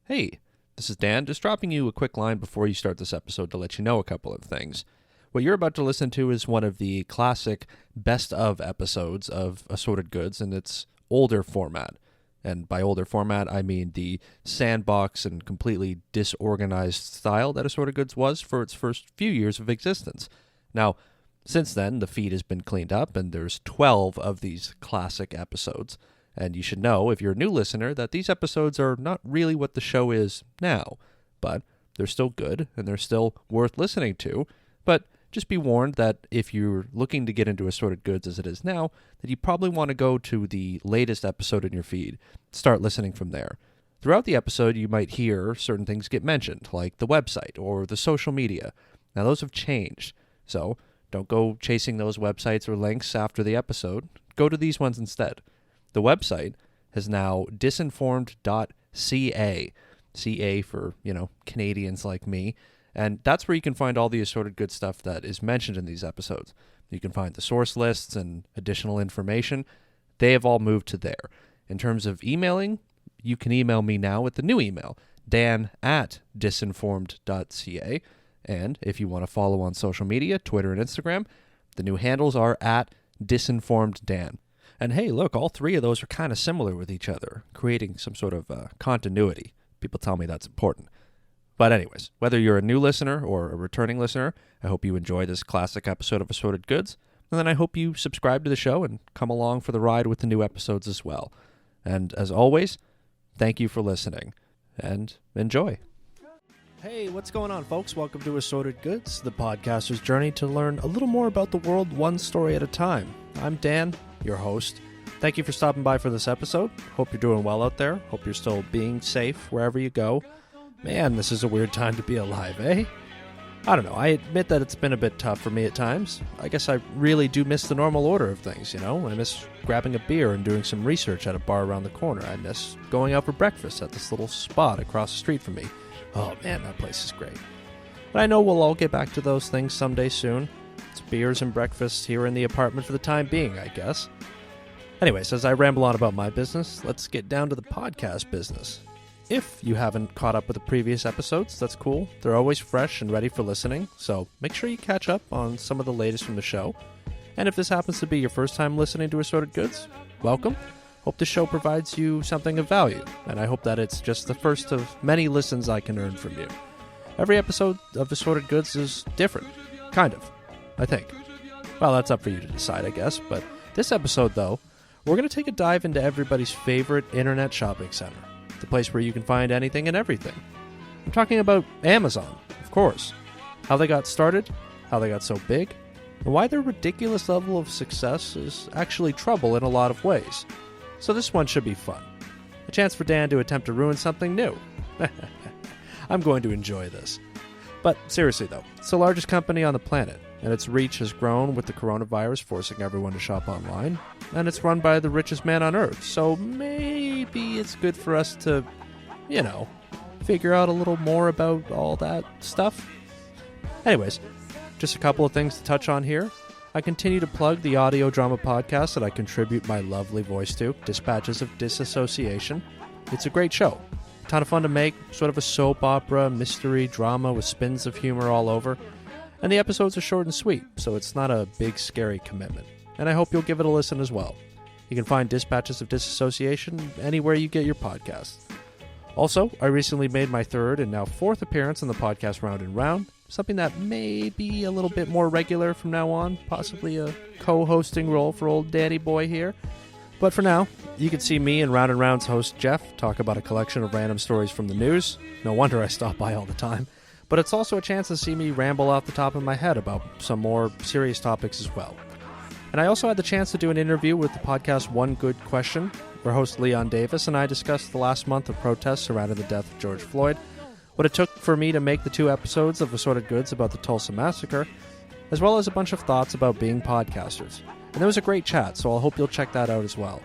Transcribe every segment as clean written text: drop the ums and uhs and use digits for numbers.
Hey, this is Dan, just dropping you a quick line before you start this episode to let you know a couple of things. What you're about to listen to is one of the classic best of episodes of Assorted Goods in its older format. And by older format, I mean the sandbox and completely disorganized style that Assorted Goods was for its first few years of existence. Now, since then, the feed has been cleaned up, and there's 12 of these classic episodes. And you should know, if you're a new listener, that these episodes are not really what the show is now. But they're still good, and they're still worth listening to. But just be warned that if you're looking to get into Assorted Goods as it is now, that you probably want to go to the latest episode in your feed. Start listening from there. Throughout the episode, you might hear certain things get mentioned, like the website or the social media. Now, those have changed. So don't go chasing those websites or links after the episode. Go to these ones instead. The website is now disinformed.ca, CA for, Canadians like me, and that's where you can find all the Assorted Goods stuff that is mentioned in these episodes. You can find the source lists and additional information. They have all moved to there. In terms of emailing, you can email me now with the new email, dan@disinformed.ca, and if you want to follow on social media, Twitter and Instagram, the new handles are @disinformeddan. And hey, look, all three of those are kind of similar with each other, creating some sort of continuity. People tell me that's important. But anyways, whether you're a new listener or a returning listener, I hope you enjoy this classic episode of Assorted Goods. And then I hope you subscribe to the show and come along for the ride with the new episodes as well. And as always, thank you for listening. And enjoy. Hey, what's going on, folks? Welcome to Assorted Goods, the podcaster's journey to learn a little more about the world one story at a time. I'm Dan, your host. Thank you for stopping by for this episode. Hope you're doing well out there. Hope you're still being safe wherever you go. Man, this is a weird time to be alive, eh? I don't know. I admit that it's been a bit tough for me at times. I guess I really do miss the normal order of things, I miss grabbing a beer and doing some research at a bar around the corner. I miss going out for breakfast at this little spot across the street from me. Oh man, that place is great. But I know we'll all get back to those things someday soon. It's beers and breakfast here in the apartment for the time being, I guess. Anyways, as I ramble on about my business, let's get down to the podcast business. If you haven't caught up with the previous episodes, that's cool. They're always fresh and ready for listening, so make sure you catch up on some of the latest from the show. And if this happens to be your first time listening to Assorted Goods, welcome. Hope the show provides you something of value, and I hope that it's just the first of many listens I can earn from you. Every episode of Assorted Goods is different. Kind of. I think. Well, that's up for you to decide, I guess. But this episode, though, we're going to take a dive into everybody's favorite internet shopping center. The place where you can find anything and everything. I'm talking about Amazon, of course. How they got started, how they got so big, and why their ridiculous level of success is actually trouble in a lot of ways. So this one should be fun. A chance for Dan to attempt to ruin something new. I'm going to enjoy this. But seriously though, it's the largest company on the planet, and its reach has grown with the coronavirus forcing everyone to shop online, and it's run by the richest man on earth, so maybe it's good for us to, figure out a little more about all that stuff. Anyways, just a couple of things to touch on here. I continue to plug the audio drama podcast that I contribute my lovely voice to, Dispatches of Disassociation. It's a great show. A ton of fun to make, sort of a soap opera, mystery, drama with spins of humor all over. And the episodes are short and sweet, so it's not a big, scary commitment. And I hope you'll give it a listen as well. You can find Dispatches of Disassociation anywhere you get your podcasts. Also, I recently made my third and now fourth appearance on the podcast Round and Round, something that may be a little bit more regular from now on, possibly a co-hosting role for old Danny Boy here. But for now, you can see me and Round's host Jeff talk about a collection of random stories from the news. No wonder I stop by all the time. But it's also a chance to see me ramble off the top of my head about some more serious topics as well. And I also had the chance to do an interview with the podcast One Good Question, where host Leon Davis and I discussed the last month of protests surrounding the death of George Floyd, what it took for me to make the 2 episodes of Assorted Goods about the Tulsa Massacre, as well as a bunch of thoughts about being podcasters. And it was a great chat, so I hope you'll check that out as well.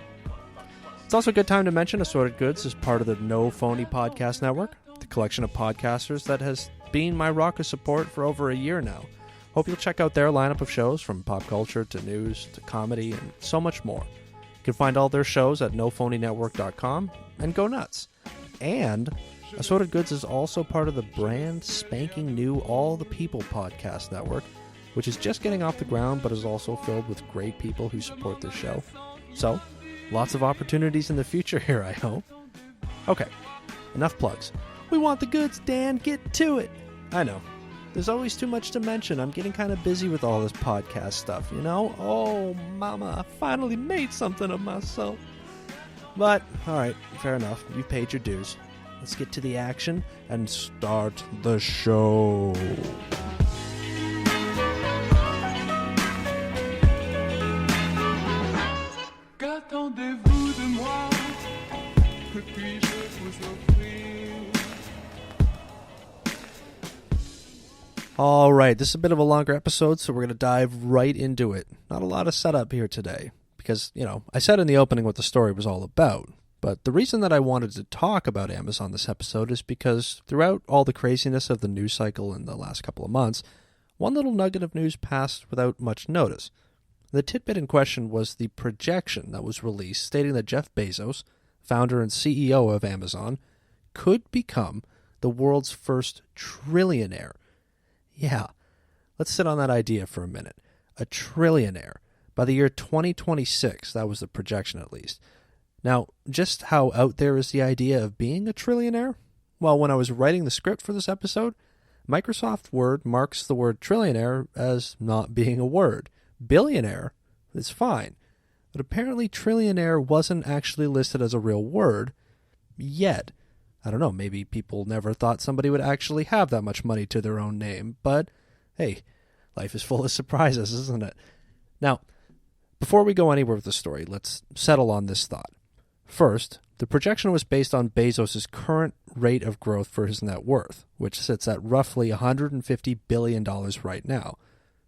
It's also a good time to mention Assorted Goods is part of the No Phony Podcast Network, the collection of podcasters that has been my rock of support for over a year now. Hope you'll check out their lineup of shows from pop culture to news to comedy and so much more. You can find all their shows at nophonynetwork.com and go nuts. And Assorted Goods is also part of the brand spanking new All the People podcast network, which is just getting off the ground but is also filled with great people who support this show. So, lots of opportunities in the future here, I hope. Okay, enough plugs. We want the goods, Dan. Get to it. I know. There's always too much to mention. I'm getting kind of busy with all this podcast stuff, you know? Oh, mama, I finally made something of myself. But, alright, fair enough. You've paid your dues. Let's get to the action and start the show. Qu'attendez-vous de moi? Que puis-je vous offrir? All right, this is a bit of a longer episode, so we're going to dive right into it. Not a lot of setup here today, because, I said in the opening what the story was all about. But the reason that I wanted to talk about Amazon this episode is because throughout all the craziness of the news cycle in the last couple of months, one little nugget of news passed without much notice. The tidbit in question was the projection that was released stating that Jeff Bezos, founder and CEO of Amazon, could become the world's first trillionaire. Yeah, let's sit on that idea for a minute. A trillionaire. By the year 2026, that was the projection at least. Now, just how out there is the idea of being a trillionaire? Well, when I was writing the script for this episode, Microsoft Word marks the word trillionaire as not being a word. Billionaire is fine, but apparently trillionaire wasn't actually listed as a real word yet. I don't know, maybe people never thought somebody would actually have that much money to their own name, but hey, life is full of surprises, isn't it? Now, before we go anywhere with the story, let's settle on this thought. First, the projection was based on Bezos' current rate of growth for his net worth, which sits at roughly $150 billion right now.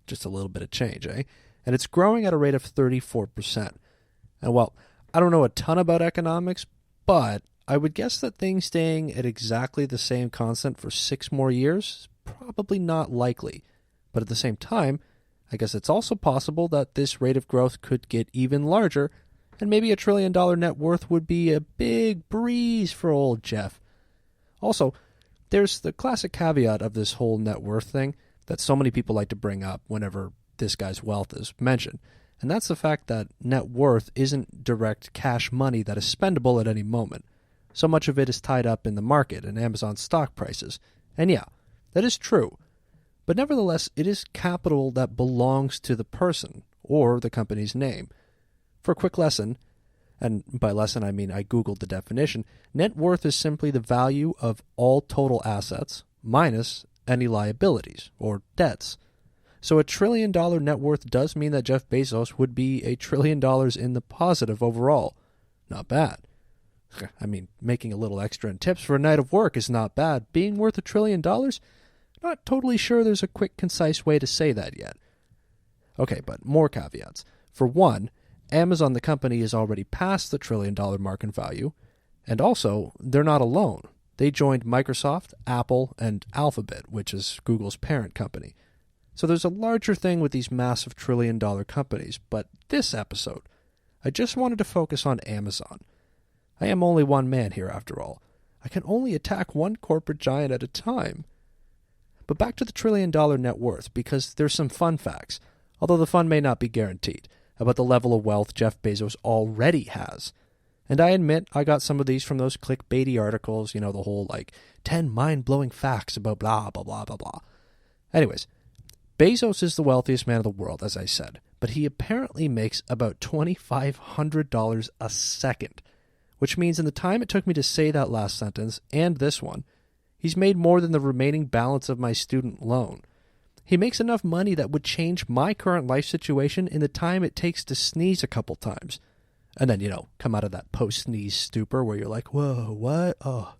Just a little bit of change, eh? And it's growing at a rate of 34%. And while I don't know a ton about economics, but I would guess that things staying at exactly the same constant for 6 more years is probably not likely. But at the same time, I guess it's also possible that this rate of growth could get even larger, and maybe $1 trillion net worth would be a big breeze for old Jeff. Also, there's the classic caveat of this whole net worth thing that so many people like to bring up whenever this guy's wealth is mentioned, and that's the fact that net worth isn't direct cash money that is spendable at any moment. So much of it is tied up in the market and Amazon stock prices. And yeah, that is true. But nevertheless, it is capital that belongs to the person or the company's name. For a quick lesson, and by lesson I mean I Googled the definition, net worth is simply the value of all total assets minus any liabilities or debts. So $1 trillion net worth does mean that Jeff Bezos would be $1 trillion in the positive overall. Not bad. I mean, making a little extra in tips for a night of work is not bad. Being worth $1 trillion? Not totally sure there's a quick, concise way to say that yet. Okay, but more caveats. For one, Amazon the company is already past the $1 trillion mark in value, and also, they're not alone. They joined Microsoft, Apple, and Alphabet, which is Google's parent company. So there's a larger thing with these massive $1 trillion companies, but this episode, I just wanted to focus on Amazon. I am only one man here after all. I can only attack one corporate giant at a time. But back to the $1 trillion net worth, because there's some fun facts, although the fun may not be guaranteed, about the level of wealth Jeff Bezos already has. And I admit I got some of these from those clickbaity articles, the whole 10 mind-blowing facts about blah, blah, blah, blah, blah. Anyways, Bezos is the wealthiest man in the world, as I said, but he apparently makes about $2,500 a second, which means in the time it took me to say that last sentence and this one, he's made more than the remaining balance of my student loan. He makes enough money that would change my current life situation in the time it takes to sneeze a couple times. And then, come out of that post-sneeze stupor where you're like, whoa, what? Oh.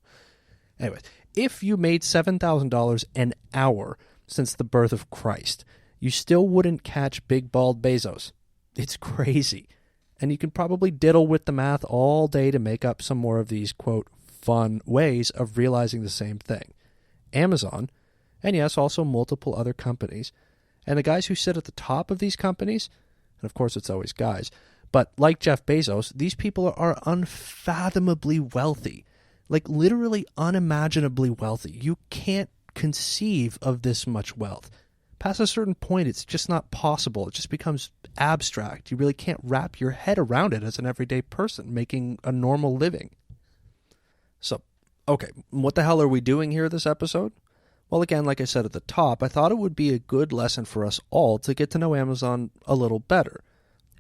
Anyways, if you made $7,000 an hour since the birth of Christ, you still wouldn't catch Big Bald Bezos. It's crazy. And you can probably diddle with the math all day to make up some more of these, quote, fun ways of realizing the same thing. Amazon, and yes, also multiple other companies, and the guys who sit at the top of these companies, and of course it's always guys, but like Jeff Bezos, these people are unfathomably wealthy. Like literally unimaginably wealthy. You can't conceive of this much wealth. Past a certain point, it's just not possible. It just becomes abstract. You really can't wrap your head around it as an everyday person making a normal living. So, okay, what the hell are we doing here this episode? Well, again, like I said at the top, I thought it would be a good lesson for us all to get to know Amazon a little better.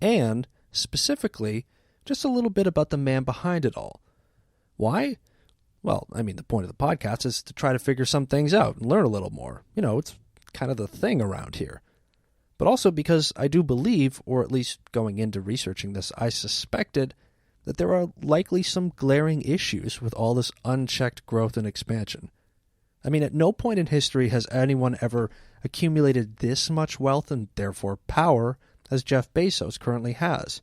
And, specifically, just a little bit about the man behind it all. Why? Well, I mean, the point of the podcast is to try to figure some things out and learn a little more. You know, it's kind of the thing around here. But also because I do believe, or at least going into researching this, I suspected that there are likely some glaring issues with all this unchecked growth and expansion. I mean, at no point in history has anyone ever accumulated this much wealth and therefore power as Jeff Bezos currently has.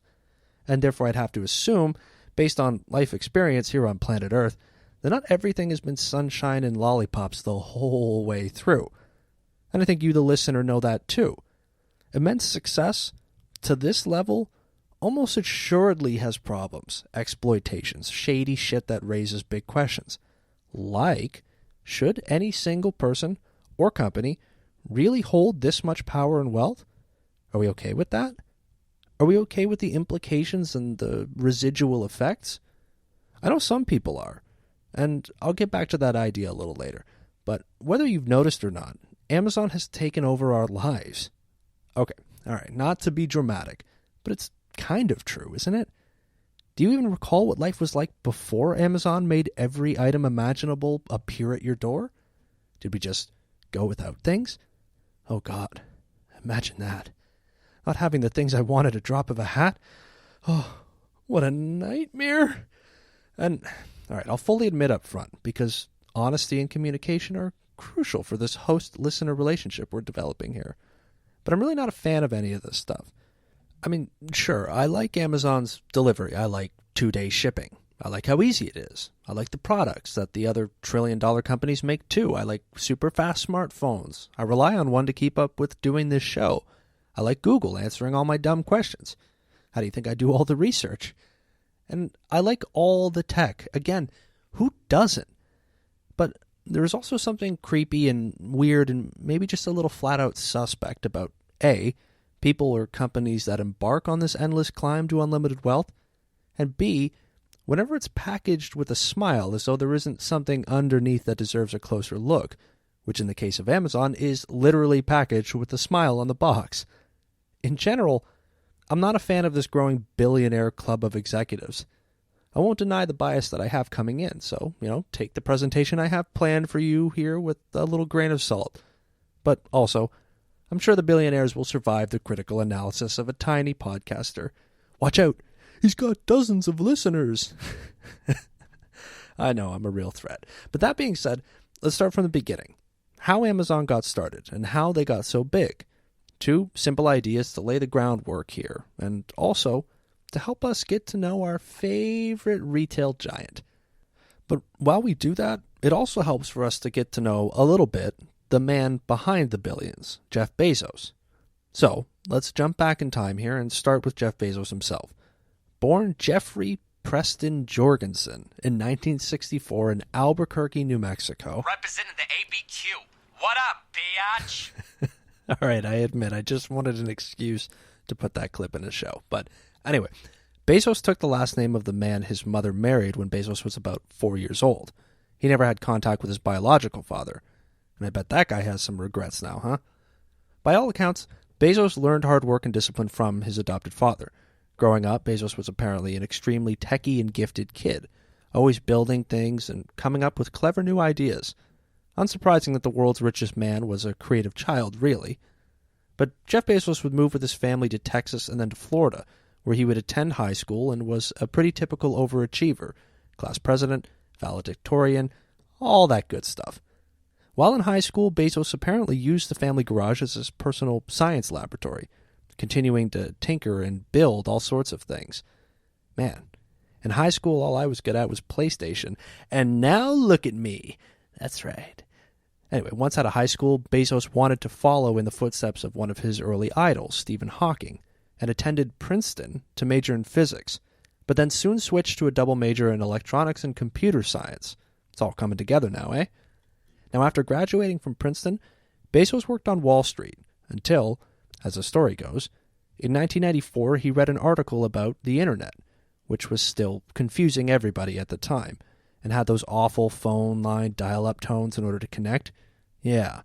And therefore I'd have to assume, based on life experience here on planet Earth, that not everything has been sunshine and lollipops the whole way through. And I think you, the listener, know that too. Immense success to this level almost assuredly has problems, exploitations, shady shit that raises big questions. Like, should any single person or company really hold this much power and wealth? Are we okay with that? Are we okay with the implications and the residual effects? I know some people are, and I'll get back to that idea a little later. But whether you've noticed or not, Amazon has taken over our lives. Okay, all right, not to be dramatic, but it's kind of true, isn't it? Do you even recall what life was like before Amazon made every item imaginable appear at your door? Did we just go without things? Oh God, imagine that. Not having the things I wanted at a drop of a hat. Oh, what a nightmare. And, all right, I'll fully admit up front, because honesty and communication are crucial for this host-listener relationship we're developing here. But I'm really not a fan of any of this stuff. I mean, sure, I like Amazon's delivery. I like 2-day shipping. I like how easy it is. I like the products that the other trillion-dollar companies make too. I like super fast smartphones. I rely on one to keep up with doing this show. I like Google answering all my dumb questions. How do you think I do all the research? And I like all the tech. Again, who doesn't? But there's also something creepy and weird and maybe just a little flat-out suspect about A, people or companies that embark on this endless climb to unlimited wealth, and B, whenever it's packaged with a smile as though there isn't something underneath that deserves a closer look, which in the case of Amazon is literally packaged with a smile on the box. In general, I'm not a fan of this growing billionaire club of executives. I won't deny the bias that I have coming in, so, take the presentation I have planned for you here with a little grain of salt. But also, I'm sure the billionaires will survive the critical analysis of a tiny podcaster. Watch out, he's got dozens of listeners. I know, I'm a real threat. But that being said, let's start from the beginning. How Amazon got started and how they got so big. 2 simple ideas to lay the groundwork here, and also to help us get to know our favorite retail giant. But while we do that, it also helps for us to get to know a little bit the man behind the billions, Jeff Bezos. So, let's jump back in time here and start with Jeff Bezos himself. Born Jeffrey Preston Jorgensen in 1964 in Albuquerque, New Mexico. Representing the ABQ. What up, biatch? All right, I admit, I just wanted an excuse to put that clip in the show. But anyway, Bezos took the last name of the man his mother married when Bezos was about 4 years old. He never had contact with his biological father. And I bet that guy has some regrets now, huh? By all accounts, Bezos learned hard work and discipline from his adopted father. Growing up, Bezos was apparently an extremely techie and gifted kid, always building things and coming up with clever new ideas. Unsurprising that the world's richest man was a creative child, really. But Jeff Bezos would move with his family to Texas and then to Florida, where he would attend high school and was a pretty typical overachiever, class president, valedictorian, all that good stuff. While in high school, Bezos apparently used the family garage as his personal science laboratory, continuing to tinker and build all sorts of things. Man, in high school all I was good at was PlayStation, and now look at me. That's right. Anyway, once out of high school, Bezos wanted to follow in the footsteps of one of his early idols, Stephen Hawking, and attended Princeton to major in physics. but then soon switched to a double major in electronics and computer science. It's all coming together now, eh? Now, after graduating from Princeton, Bezos worked on Wall Street until, as the story goes, in 1994 he read an article about the internet, which was still confusing everybody at the time, and had those awful phone line dial-up tones in order to connect. Yeah,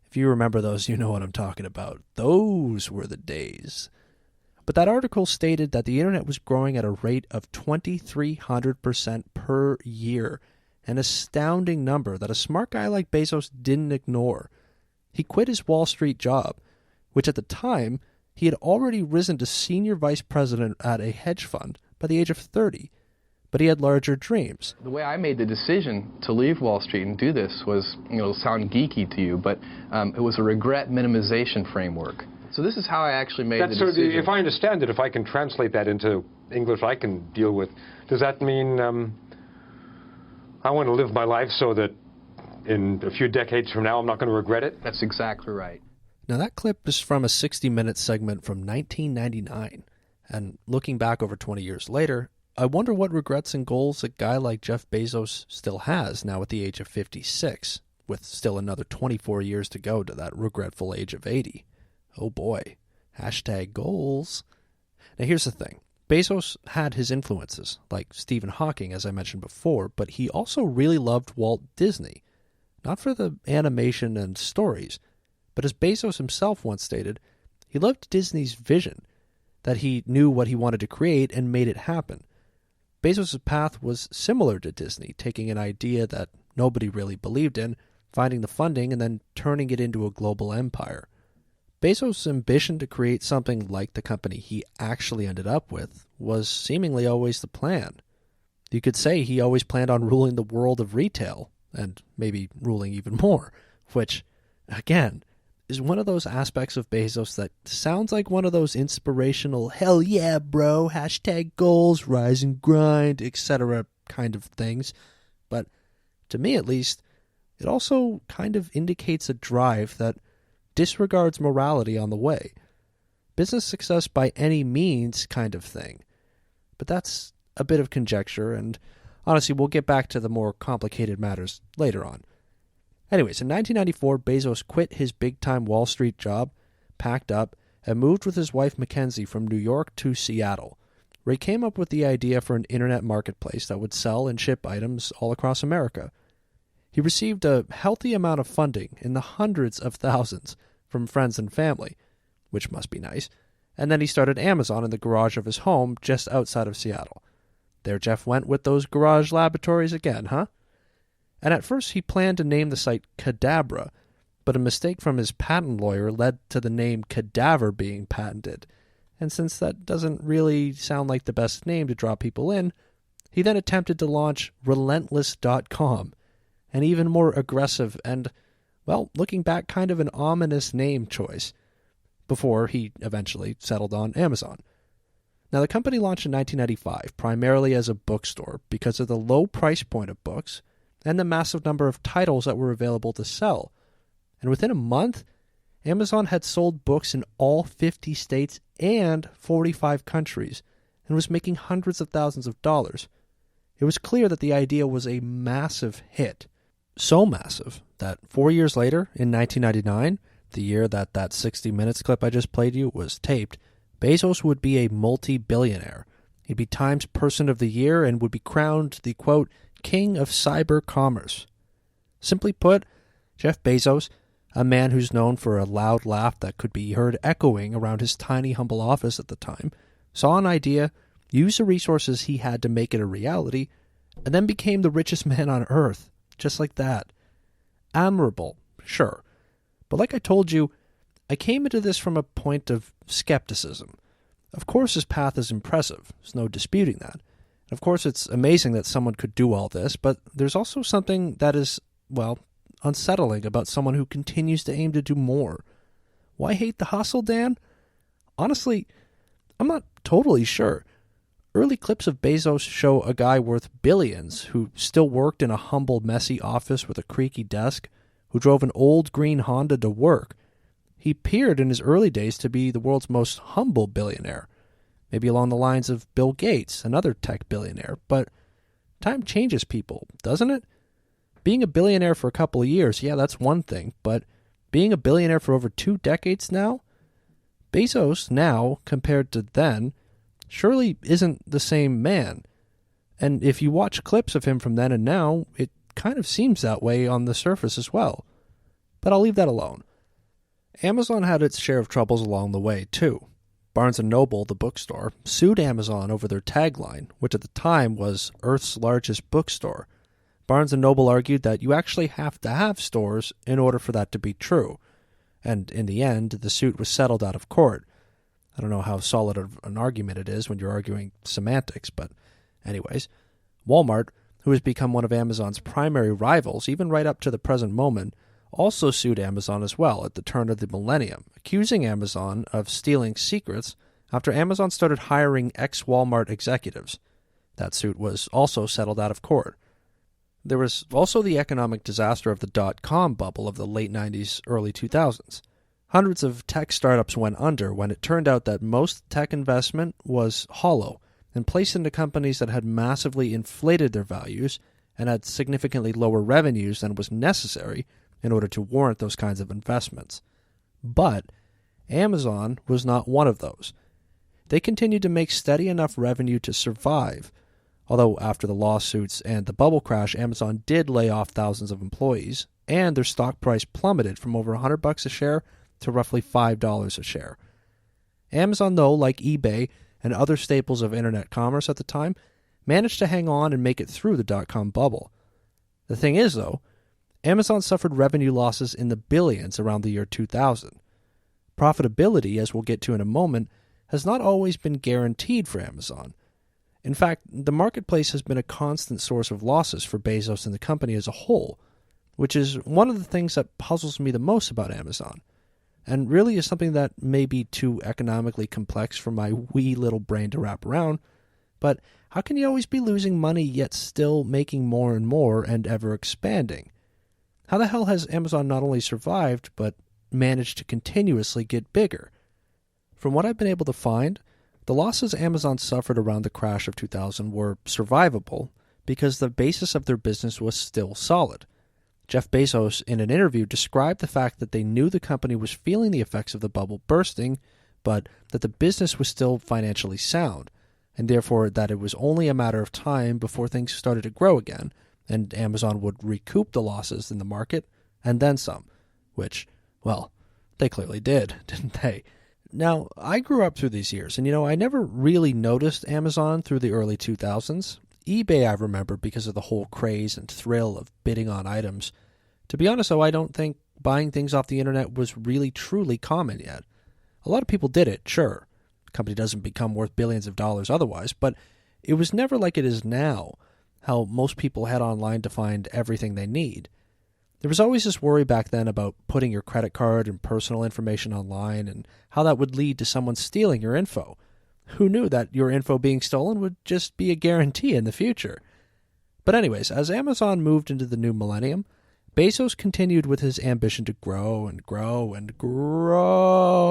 if you remember those, you know what I'm talking about. Those were the days. But that article stated that the internet was growing at a rate of 2,300% per year, an astounding number that a smart guy like Bezos didn't ignore. He quit his Wall Street job, which at the time he had already risen to senior vice president at a hedge fund by the age of 30, but he had larger dreams. The way I made the decision to leave Wall Street and do this was, it'll sound geeky to you, but it was a regret minimization framework. So this is how I actually made the decision. If I understand it, if I can translate that into English I can deal with, does that mean I want to live my life so that in a few decades from now I'm not going to regret it? That's exactly right. Now that clip is from a 60-minute segment from 1999, and looking back over 20 years later, I wonder what regrets and goals a guy like Jeff Bezos still has now at the age of 56, with still another 24 years to go to that regretful age of 80. Oh boy. Hashtag goals. Now here's the thing. Bezos had his influences, like Stephen Hawking, as I mentioned before, but he also really loved Walt Disney. Not for the animation and stories, but as Bezos himself once stated, he loved Disney's vision, that he knew what he wanted to create and made it happen. Bezos' path was similar to Disney, taking an idea that nobody really believed in, finding the funding, and then turning it into a global empire. Bezos' ambition to create something like the company he actually ended up with was seemingly always the plan. You could say he always planned on ruling the world of retail, and maybe ruling even more, which, again, is one of those aspects of Bezos that sounds like one of those inspirational, hell yeah, bro, hashtag goals, rise and grind, etc. kind of things. But to me at least, it also kind of indicates a drive that disregards morality on the way. Business success by any means kind of thing. But that's a bit of conjecture, and honestly, we'll get back to the more complicated matters later on. Anyways, in 1994, Bezos quit his big-time Wall Street job, packed up, and moved with his wife Mackenzie from New York to Seattle, where he came up with the idea for an internet marketplace that would sell and ship items all across America. He received a healthy amount of funding in the hundreds of thousands from friends and family, which must be nice, and then he started Amazon in the garage of his home just outside of Seattle. There Jeff went with those garage laboratories again, huh? And at first he planned to name the site Cadabra, but a mistake from his patent lawyer led to the name Cadaver being patented. And since that doesn't really sound like the best name to draw people in, he then attempted to launch Relentless.com, an even more aggressive and, well, looking back, kind of an ominous name choice, before he eventually settled on Amazon. Now, the company launched in 1995 primarily as a bookstore because of the low price point of books and the massive number of titles that were available to sell. And within a month, Amazon had sold books in all 50 states and 45 countries and was making hundreds of thousands of dollars. It was clear that the idea was a massive hit. So massive that 4 years later, in 1999, the year that 60 Minutes clip I just played you was taped, Bezos would be a multi-billionaire. He'd be Time's Person of the Year and would be crowned the, quote, king of cyber commerce. Simply put, Jeff Bezos, a man who's known for a loud laugh that could be heard echoing around his tiny, humble office at the time, saw an idea, used the resources he had to make it a reality, and then became the richest man on earth, just like that. Admirable, sure. But like I told you, I came into this from a point of skepticism. Of course his path is impressive, there's no disputing that. Of course it's amazing that someone could do all this, but there's also something that is, well, unsettling about someone who continues to aim to do more. Why hate the hustle, Dan? Honestly, I'm not totally sure. Early clips of Bezos show a guy worth billions who still worked in a humble, messy office with a creaky desk, who drove an old green Honda to work. He appeared in his early days to be the world's most humble billionaire. maybe along the lines of Bill Gates, another tech billionaire. But time changes people, doesn't it? Being a billionaire for a couple of years, yeah, that's one thing, but being a billionaire for over 2 decades now? Bezos now, compared to then, surely isn't the same man. And if you watch clips of him from then and now, it kind of seems that way on the surface as well. But I'll leave that alone. Amazon had its share of troubles along the way, too. Barnes & Noble, the bookstore, sued Amazon over their tagline, which at the time was Earth's largest bookstore. Barnes & Noble argued that you actually have to have stores in order for that to be true. And in the end, the suit was settled out of court. I don't know how solid an argument it is when you're arguing semantics, but anyways. Walmart, who has become one of Amazon's primary rivals, even right up to the present moment, also sued Amazon as well at the turn of the millennium, accusing Amazon of stealing secrets after Amazon started hiring ex-Walmart executives. That suit was also settled out of court. There was also the economic disaster of the dot-com bubble of the late 90s, early 2000s. Hundreds of tech startups went under when it turned out that most tech investment was hollow and placed into companies that had massively inflated their values and had significantly lower revenues than was necessary in order to warrant those kinds of investments. But Amazon was not one of those. They continued to make steady enough revenue to survive, although after the lawsuits and the bubble crash, Amazon did lay off thousands of employees, and their stock price plummeted from over $100 a share to roughly $5 a share. Amazon, though, like eBay and other staples of internet commerce at the time, managed to hang on and make it through the dot-com bubble. The thing is, though, Amazon suffered revenue losses in the billions around the year 2000. Profitability, as we'll get to in a moment, has not always been guaranteed for Amazon. In fact, the marketplace has been a constant source of losses for Bezos and the company as a whole, which is one of the things that puzzles me the most about Amazon, and really is something that may be too economically complex for my wee little brain to wrap around. But how can you always be losing money yet still making more and more and ever expanding? How the hell has Amazon not only survived, but managed to continuously get bigger? From what I've been able to find, the losses Amazon suffered around the crash of 2000 were survivable because the basis of their business was still solid. Jeff Bezos, in an interview, described the fact that they knew the company was feeling the effects of the bubble bursting, but that the business was still financially sound, and therefore that it was only a matter of time before things started to grow again, and Amazon would recoup the losses in the market, and then some, which, well, they clearly did, didn't they? Now, I grew up through these years, and I never really noticed Amazon through the early 2000s. eBay I remember because of the whole craze and thrill of bidding on items. To be honest, though, I don't think buying things off the internet was really truly common yet. A lot of people did it, sure. The company doesn't become worth billions of dollars otherwise, but it was never like it is now, how most people head online to find everything they need. There was always this worry back then about putting your credit card and personal information online and how that would lead to someone stealing your info. Who knew that your info being stolen would just be a guarantee in the future? But anyways, as Amazon moved into the new millennium, Bezos continued with his ambition to grow and grow and grow.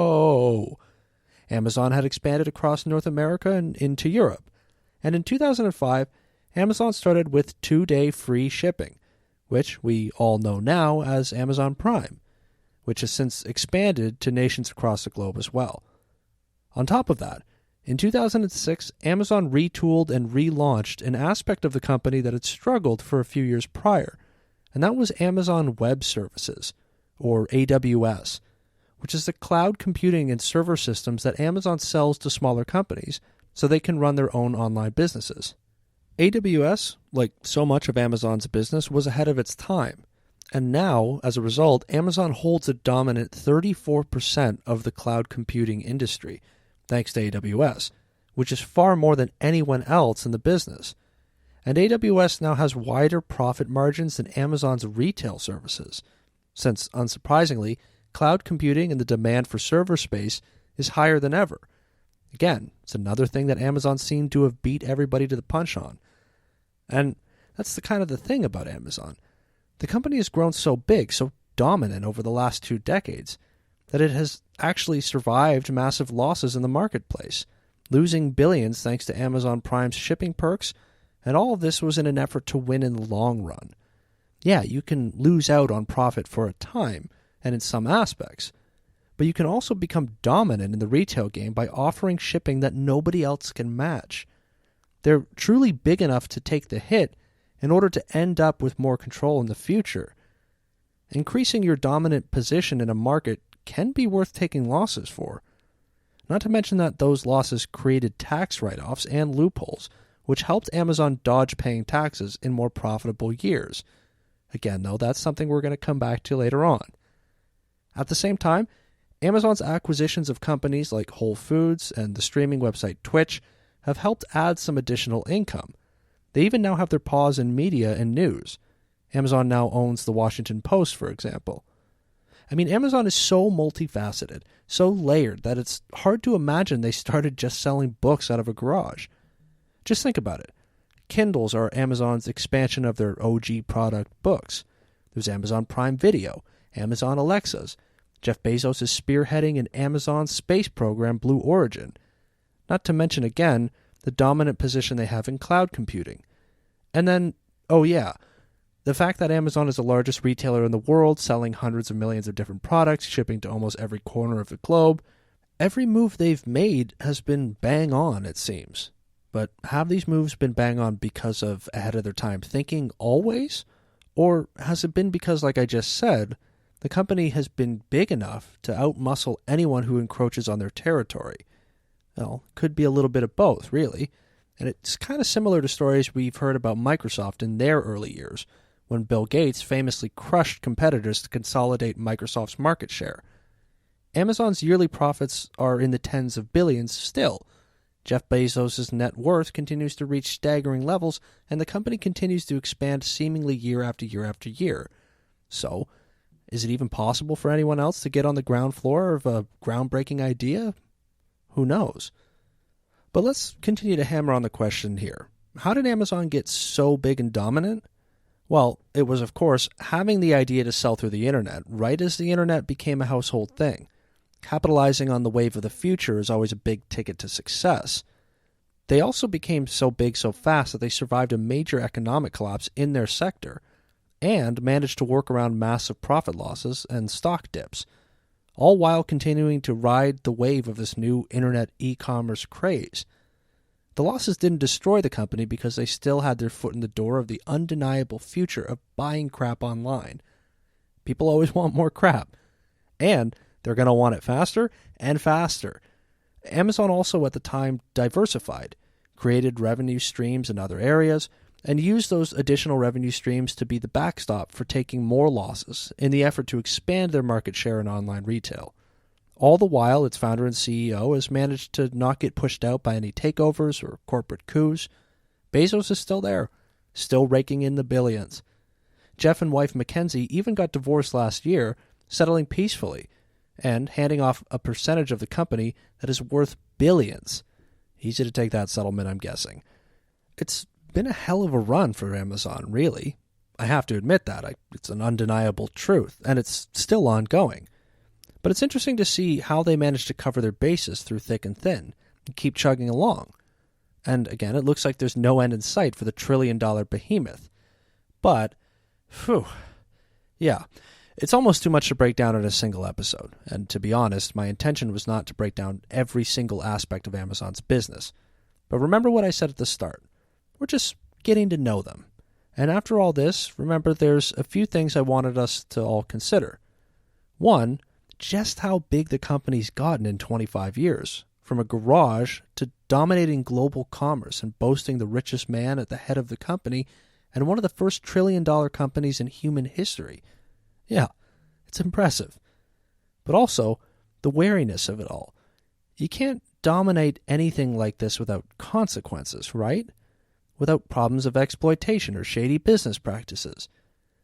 Amazon had expanded across North America and into Europe. And in 2005, Amazon started with 2-day free shipping, which we all know now as Amazon Prime, which has since expanded to nations across the globe as well. On top of that, in 2006, Amazon retooled and relaunched an aspect of the company that had struggled for a few years prior, and that was Amazon Web Services, or AWS, which is the cloud computing and server systems that Amazon sells to smaller companies so they can run their own online businesses. AWS, like so much of Amazon's business, was ahead of its time, and now, as a result, Amazon holds a dominant 34% of the cloud computing industry, thanks to AWS, which is far more than anyone else in the business. And AWS now has wider profit margins than Amazon's retail services, since, unsurprisingly, cloud computing and the demand for server space is higher than ever. Again, it's another thing that Amazon seemed to have beat everybody to the punch on. And that's the kind of the thing about Amazon. The company has grown so big, so dominant over the last 2 decades, that it has actually survived massive losses in the marketplace, losing billions thanks to Amazon Prime's shipping perks, and all of this was in an effort to win in the long run. Yeah, you can lose out on profit for a time, and in some aspects, but you can also become dominant in the retail game by offering shipping that nobody else can match. They're truly big enough to take the hit in order to end up with more control in the future. Increasing your dominant position in a market can be worth taking losses for. Not to mention that those losses created tax write-offs and loopholes, which helped Amazon dodge paying taxes in more profitable years. Again, though, that's something we're going to come back to later on. At the same time, Amazon's acquisitions of companies like Whole Foods and the streaming website Twitch have helped add some additional income. They even now have their paws in media and news. Amazon now owns the Washington Post, for example. I mean, Amazon is so multifaceted, so layered, that it's hard to imagine they started just selling books out of a garage. Just think about it. Kindles are Amazon's expansion of their OG product, books. There's Amazon Prime Video, Amazon Alexas. Jeff Bezos is spearheading an Amazon space program, Blue Origin. Not to mention, again, the dominant position they have in cloud computing. And then, oh yeah, the fact that Amazon is the largest retailer in the world, selling hundreds of millions of different products, shipping to almost every corner of the globe. Every move they've made has been bang on, it seems. But have these moves been bang on because of ahead of their time thinking always? Or has it been because, like I just said, the company has been big enough to outmuscle anyone who encroaches on their territory? Well, could be a little bit of both, really. And it's kind of similar to stories we've heard about Microsoft in their early years, when Bill Gates famously crushed competitors to consolidate Microsoft's market share. Amazon's yearly profits are in the tens of billions still. Jeff Bezos' net worth continues to reach staggering levels, and the company continues to expand seemingly year after year after year. So, is it even possible for anyone else to get on the ground floor of a groundbreaking idea? Who knows? But let's continue to hammer on the question here. How did Amazon get so big and dominant? Well, it was, of course, having the idea to sell through the internet, right as the internet became a household thing. Capitalizing on the wave of the future is always a big ticket to success. They also became so big so fast that they survived a major economic collapse in their sector and managed to work around massive profit losses and stock dips, all while continuing to ride the wave of this new internet e-commerce craze. The losses didn't destroy the company because they still had their foot in the door of the undeniable future of buying crap online. People always want more crap, and they're going to want it faster and faster. Amazon also at the time diversified, created revenue streams in other areas, and used those additional revenue streams to be the backstop for taking more losses in the effort to expand their market share in online retail. All the while, its founder and CEO has managed to not get pushed out by any takeovers or corporate coups. Bezos is still there, still raking in the billions. Jeff and wife Mackenzie even got divorced last year, settling peacefully, and handing off a percentage of the company that is worth billions. Easy to take that settlement, I'm guessing. It's been a hell of a run for Amazon, really. I have to admit that. It's an undeniable truth, and it's still ongoing. But it's interesting to see how they managed to cover their bases through thick and thin and keep chugging along. And again, it looks like there's no end in sight for the trillion-dollar behemoth. But, yeah, it's almost too much to break down in a single episode. And to be honest, my intention was not to break down every single aspect of Amazon's business. But remember what I said at the start. We're just getting to know them. And after all this, remember there's a few things I wanted us to all consider. One, just how big the company's gotten in 25 years, from a garage to dominating global commerce and boasting the richest man at the head of the company and one of the first trillion-dollar companies in human history. Yeah, it's impressive. But also, the wariness of it all. You can't dominate anything like this without consequences, right? Without problems of exploitation or shady business practices.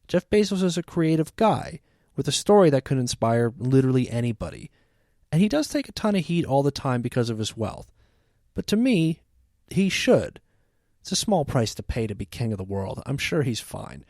Jeff Bezos is a creative guy with a story that could inspire literally anybody. And he does take a ton of heat all the time because of his wealth. But to me, he should. It's a small price to pay to be king of the world. I'm sure he's fine.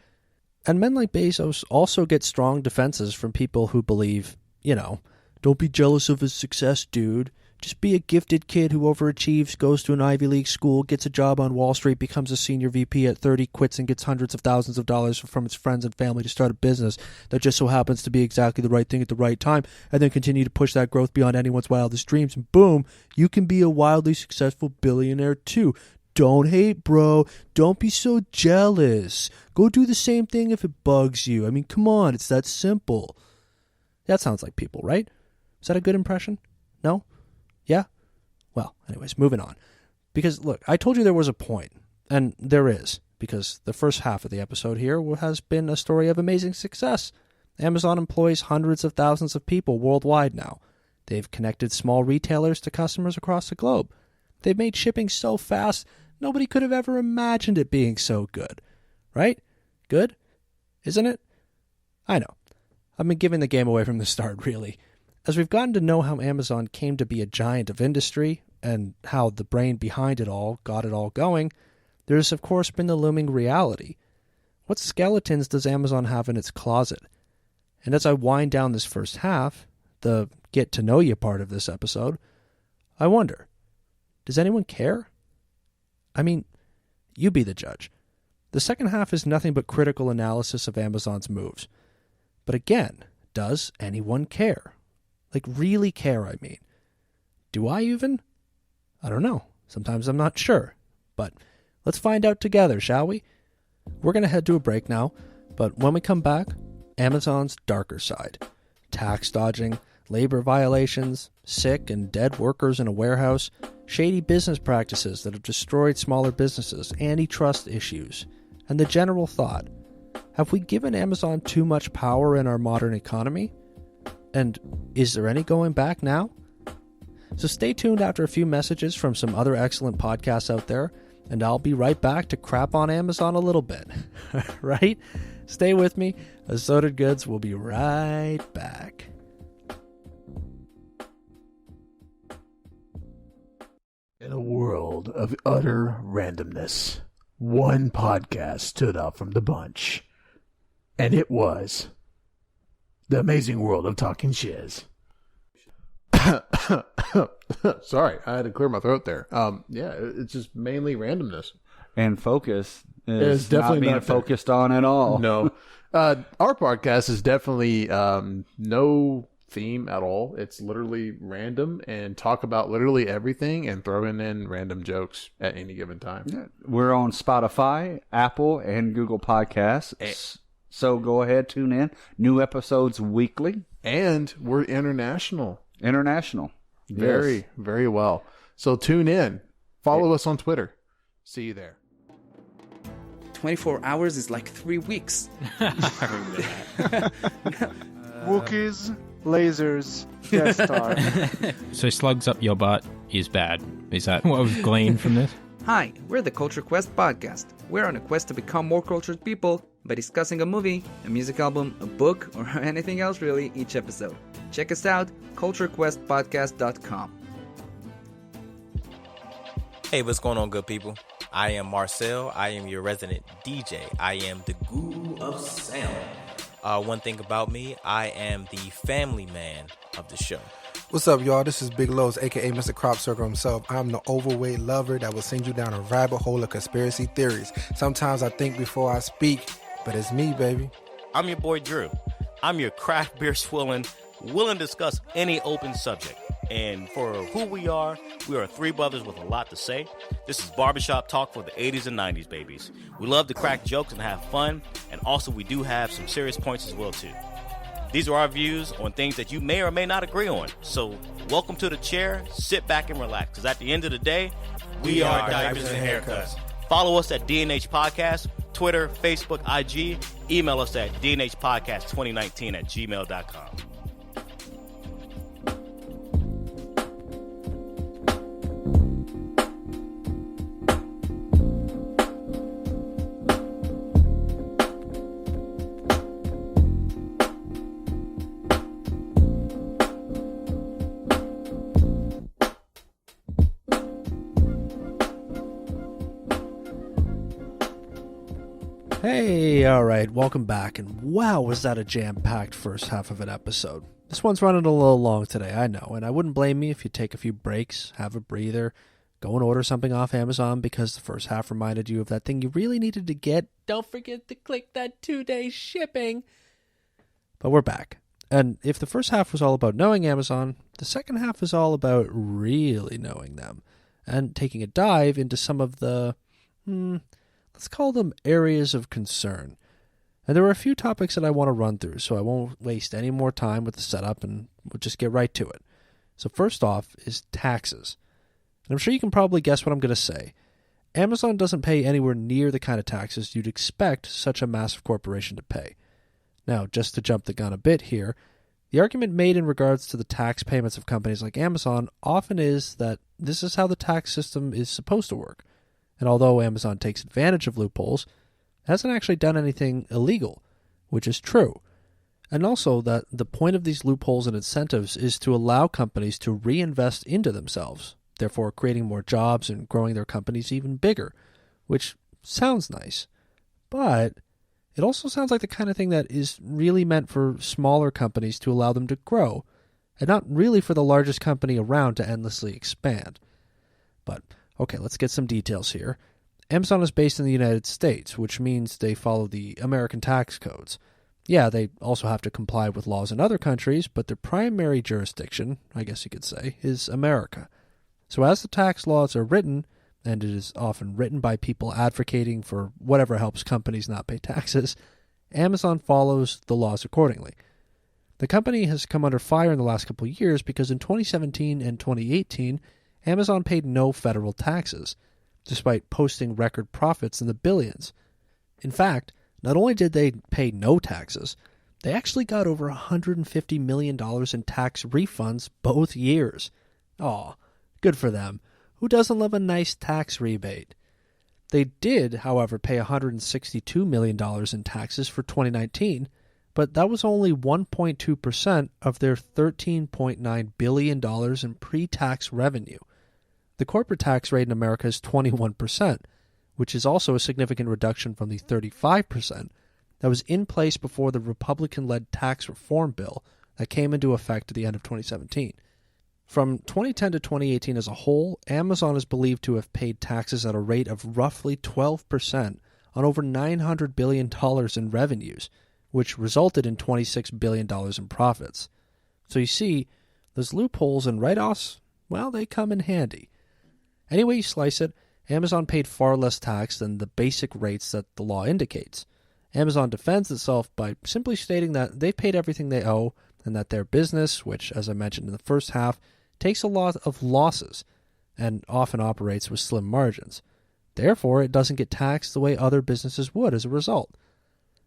And men like Bezos also get strong defenses from people who believe, don't be jealous of his success, dude. Just be a gifted kid who overachieves, goes to an Ivy League school, gets a job on Wall Street, becomes a senior VP at 30, quits and gets hundreds of thousands of dollars from his friends and family to start a business that just so happens to be exactly the right thing at the right time, and then continue to push that growth beyond anyone's wildest dreams, and boom, you can be a wildly successful billionaire too. Don't hate, bro. Don't be so jealous. Go do the same thing if it bugs you. I mean, come on, it's that simple. That sounds like people, right? Is that a good impression? No? Yeah? Well, anyways, moving on. Because, look, I told you there was a point, and there is, because the first half of the episode here has been a story of amazing success. Amazon employs hundreds of thousands of people worldwide now. They've connected small retailers to customers across the globe. They've made shipping so fast, nobody could have ever imagined it being so good. Right? Good? Isn't it? I know. I've been giving the game away from the start, really. As we've gotten to know how Amazon came to be a giant of industry, and how the brain behind it all got it all going, there's of course been the looming reality. What skeletons does Amazon have in its closet? And as I wind down this first half, the get to know you part of this episode, I wonder, does anyone care? I mean, you be the judge. The second half is nothing but critical analysis of Amazon's moves. But again, does anyone care? Like, really care, I mean. Do I even? I don't know. Sometimes I'm not sure. But let's find out together, shall we? We're going to head to a break now, but when we come back, Amazon's darker side. Tax dodging, labor violations, sick and dead workers in a warehouse, shady business practices that have destroyed smaller businesses, antitrust issues, and the general thought, have we given Amazon too much power in our modern economy? And is there any going back now? So stay tuned after a few messages from some other excellent podcasts out there, and I'll be right back to crap on Amazon a little bit. Right? Stay with me. Assorted Goods will be right back. In a world of utter randomness, one podcast stood out from the bunch. And it was The Amazing World of Talking Shiz. Sorry, I had to clear my throat there. Yeah, it's just mainly randomness. And focus is It's definitely not being not there. focused on at all. No. Our podcast is definitely no theme at all. It's literally random and talk about literally everything and throwing in random jokes at any given time. We're on Spotify, Apple, and Google Podcasts. So go ahead, tune in. New episodes weekly. And we're international. International. Very, Yes. very well. So tune in. Follow us on Twitter. See you there. 24 hours is like 3 weeks. Wookiees, lasers, Death Star. So slugs up your butt is bad. Is that what we've gleaned from this? Hi, we're the Culture Quest podcast. We're on a quest to become more cultured people by discussing a movie, a music album, a book, or anything else really each episode. Check us out, culturequestpodcast.com. Hey, what's going on, good people? I am Marcel. I am your resident DJ. I am the guru of sound. One thing about me, I am the family man of the show. What's up, y'all? This is Big Lowe's, a.k.a. Mr. Crop Circle himself. I'm the overweight lover that will send you down a rabbit hole of conspiracy theories. Sometimes I think before I speak, but it's me, baby. I'm your boy, Drew. I'm your craft beer swilling, willing to discuss any open subject. And for who we are three brothers with a lot to say. This is barbershop talk for the 80s and 90s, babies. We love to crack jokes and have fun, and also we do have some serious points as well, too. These are our views on things that you may or may not agree on. So welcome to the chair, sit back and relax, because at the end of the day, we are Diapers and Haircuts. Follow us at DNH Podcast, Twitter, Facebook, IG. Email us at dnhpodcast2019@gmail.com. Hey, all right, welcome back. And wow, was that a jam-packed first half of an episode. This one's running a little long today, I know, and I wouldn't blame me if you take a few breaks, have a breather, go and order something off Amazon because the first half reminded you of that thing you really needed to get. Don't forget to click that 2-day shipping. But we're back. And if the first half was all about knowing Amazon, the second half is all about really knowing them and taking a dive into some of the, let's call them areas of concern. And there are a few topics that I want to run through, so I won't waste any more time with the setup and we'll just get right to it. So first off is taxes. And I'm sure you can probably guess what I'm going to say. Amazon doesn't pay anywhere near the kind of taxes you'd expect such a massive corporation to pay. Now, just to jump the gun a bit here, the argument made in regards to the tax payments of companies like Amazon often is that this is how the tax system is supposed to work. And although Amazon takes advantage of loopholes, it hasn't actually done anything illegal, which is true. And also that the point of these loopholes and incentives is to allow companies to reinvest into themselves, therefore creating more jobs and growing their companies even bigger, which sounds nice. But it also sounds like the kind of thing that is really meant for smaller companies to allow them to grow, and not really for the largest company around to endlessly expand. But, okay, let's get some details here. Amazon is based in the United States, which means they follow the American tax codes. Yeah, they also have to comply with laws in other countries, but their primary jurisdiction, I guess you could say, is America. So as the tax laws are written, and it is often written by people advocating for whatever helps companies not pay taxes, Amazon follows the laws accordingly. The company has come under fire in the last couple of years because in 2017 and 2018, Amazon paid no federal taxes, despite posting record profits in the billions. In fact, not only did they pay no taxes, they actually got over $150 million in tax refunds both years. Aw, good for them. Who doesn't love a nice tax rebate? They did, however, pay $162 million in taxes for 2019, but that was only 1.2% of their $13.9 billion in pre-tax revenue. The corporate tax rate in America is 21%, which is also a significant reduction from the 35% that was in place before the Republican-led tax reform bill that came into effect at the end of 2017. From 2010 to 2018 as a whole, Amazon is believed to have paid taxes at a rate of roughly 12% on over $900 billion in revenues, which resulted in $26 billion in profits. So you see, those loopholes and write-offs, well, they come in handy. Any way you slice it, Amazon paid far less tax than the basic rates that the law indicates. Amazon defends itself by simply stating that they've paid everything they owe and that their business, which, as I mentioned in the first half, takes a lot of losses and often operates with slim margins. Therefore, it doesn't get taxed the way other businesses would as a result.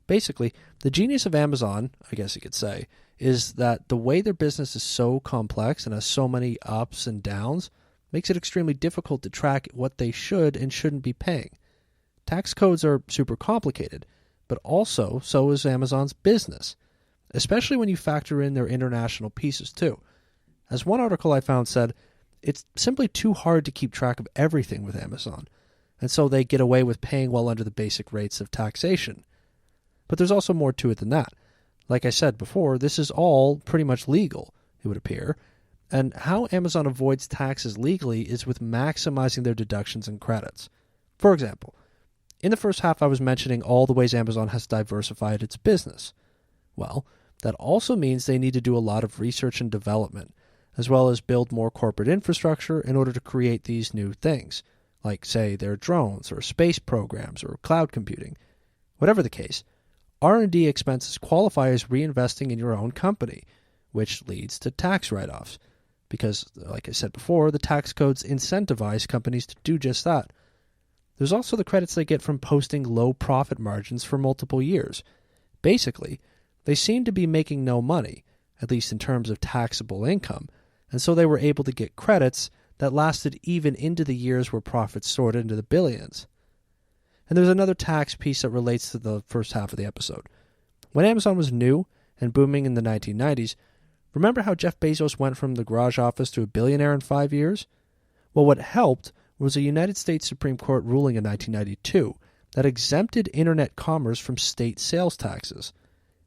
Basically, the genius of Amazon, I guess you could say, is that the way their business is so complex and has so many ups and downs makes it extremely difficult to track what they should and shouldn't be paying. Tax codes are super complicated, but also so is Amazon's business, especially when you factor in their international pieces too. As one article I found said, it's simply too hard to keep track of everything with Amazon, and so they get away with paying well under the basic rates of taxation. But there's also more to it than that. Like I said before, this is all pretty much legal, it would appear, and how Amazon avoids taxes legally is with maximizing their deductions and credits. For example, in the first half I was mentioning all the ways Amazon has diversified its business. Well, that also means they need to do a lot of research and development, as well as build more corporate infrastructure in order to create these new things, like, say, their drones or space programs or cloud computing. Whatever the case, R&D expenses qualify as reinvesting in your own company, which leads to tax write-offs. Because, like I said before, the tax codes incentivize companies to do just that. There's also the credits they get from posting low profit margins for multiple years. Basically, they seem to be making no money, at least in terms of taxable income, and so they were able to get credits that lasted even into the years where profits soared into the billions. And there's another tax piece that relates to the first half of the episode. When Amazon was new and booming in the 1990s, remember how Jeff Bezos went from the garage office to a billionaire in 5 years? Well, what helped was a United States Supreme Court ruling in 1992 that exempted internet commerce from state sales taxes,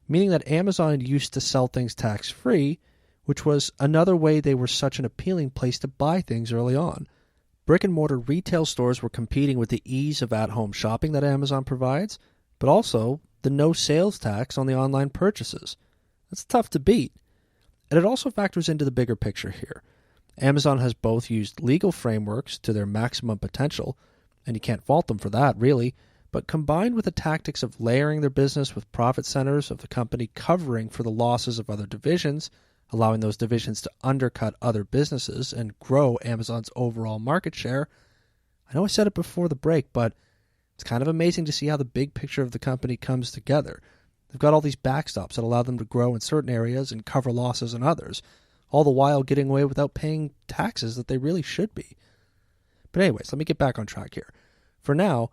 meaning that Amazon used to sell things tax-free, which was another way they were such an appealing place to buy things early on. Brick-and-mortar retail stores were competing with the ease of at-home shopping that Amazon provides, but also the no sales tax on the online purchases. That's tough to beat. And it also factors into the bigger picture here. Amazon has both used legal frameworks to their maximum potential, and you can't fault them for that, really, but combined with the tactics of layering their business with profit centers of the company covering for the losses of other divisions, allowing those divisions to undercut other businesses and grow Amazon's overall market share. I know I said it before the break, but it's kind of amazing to see how the big picture of the company comes together. They've got all these backstops that allow them to grow in certain areas and cover losses in others, all the while getting away without paying taxes that they really should be. But anyways, let me get back on track here. For now,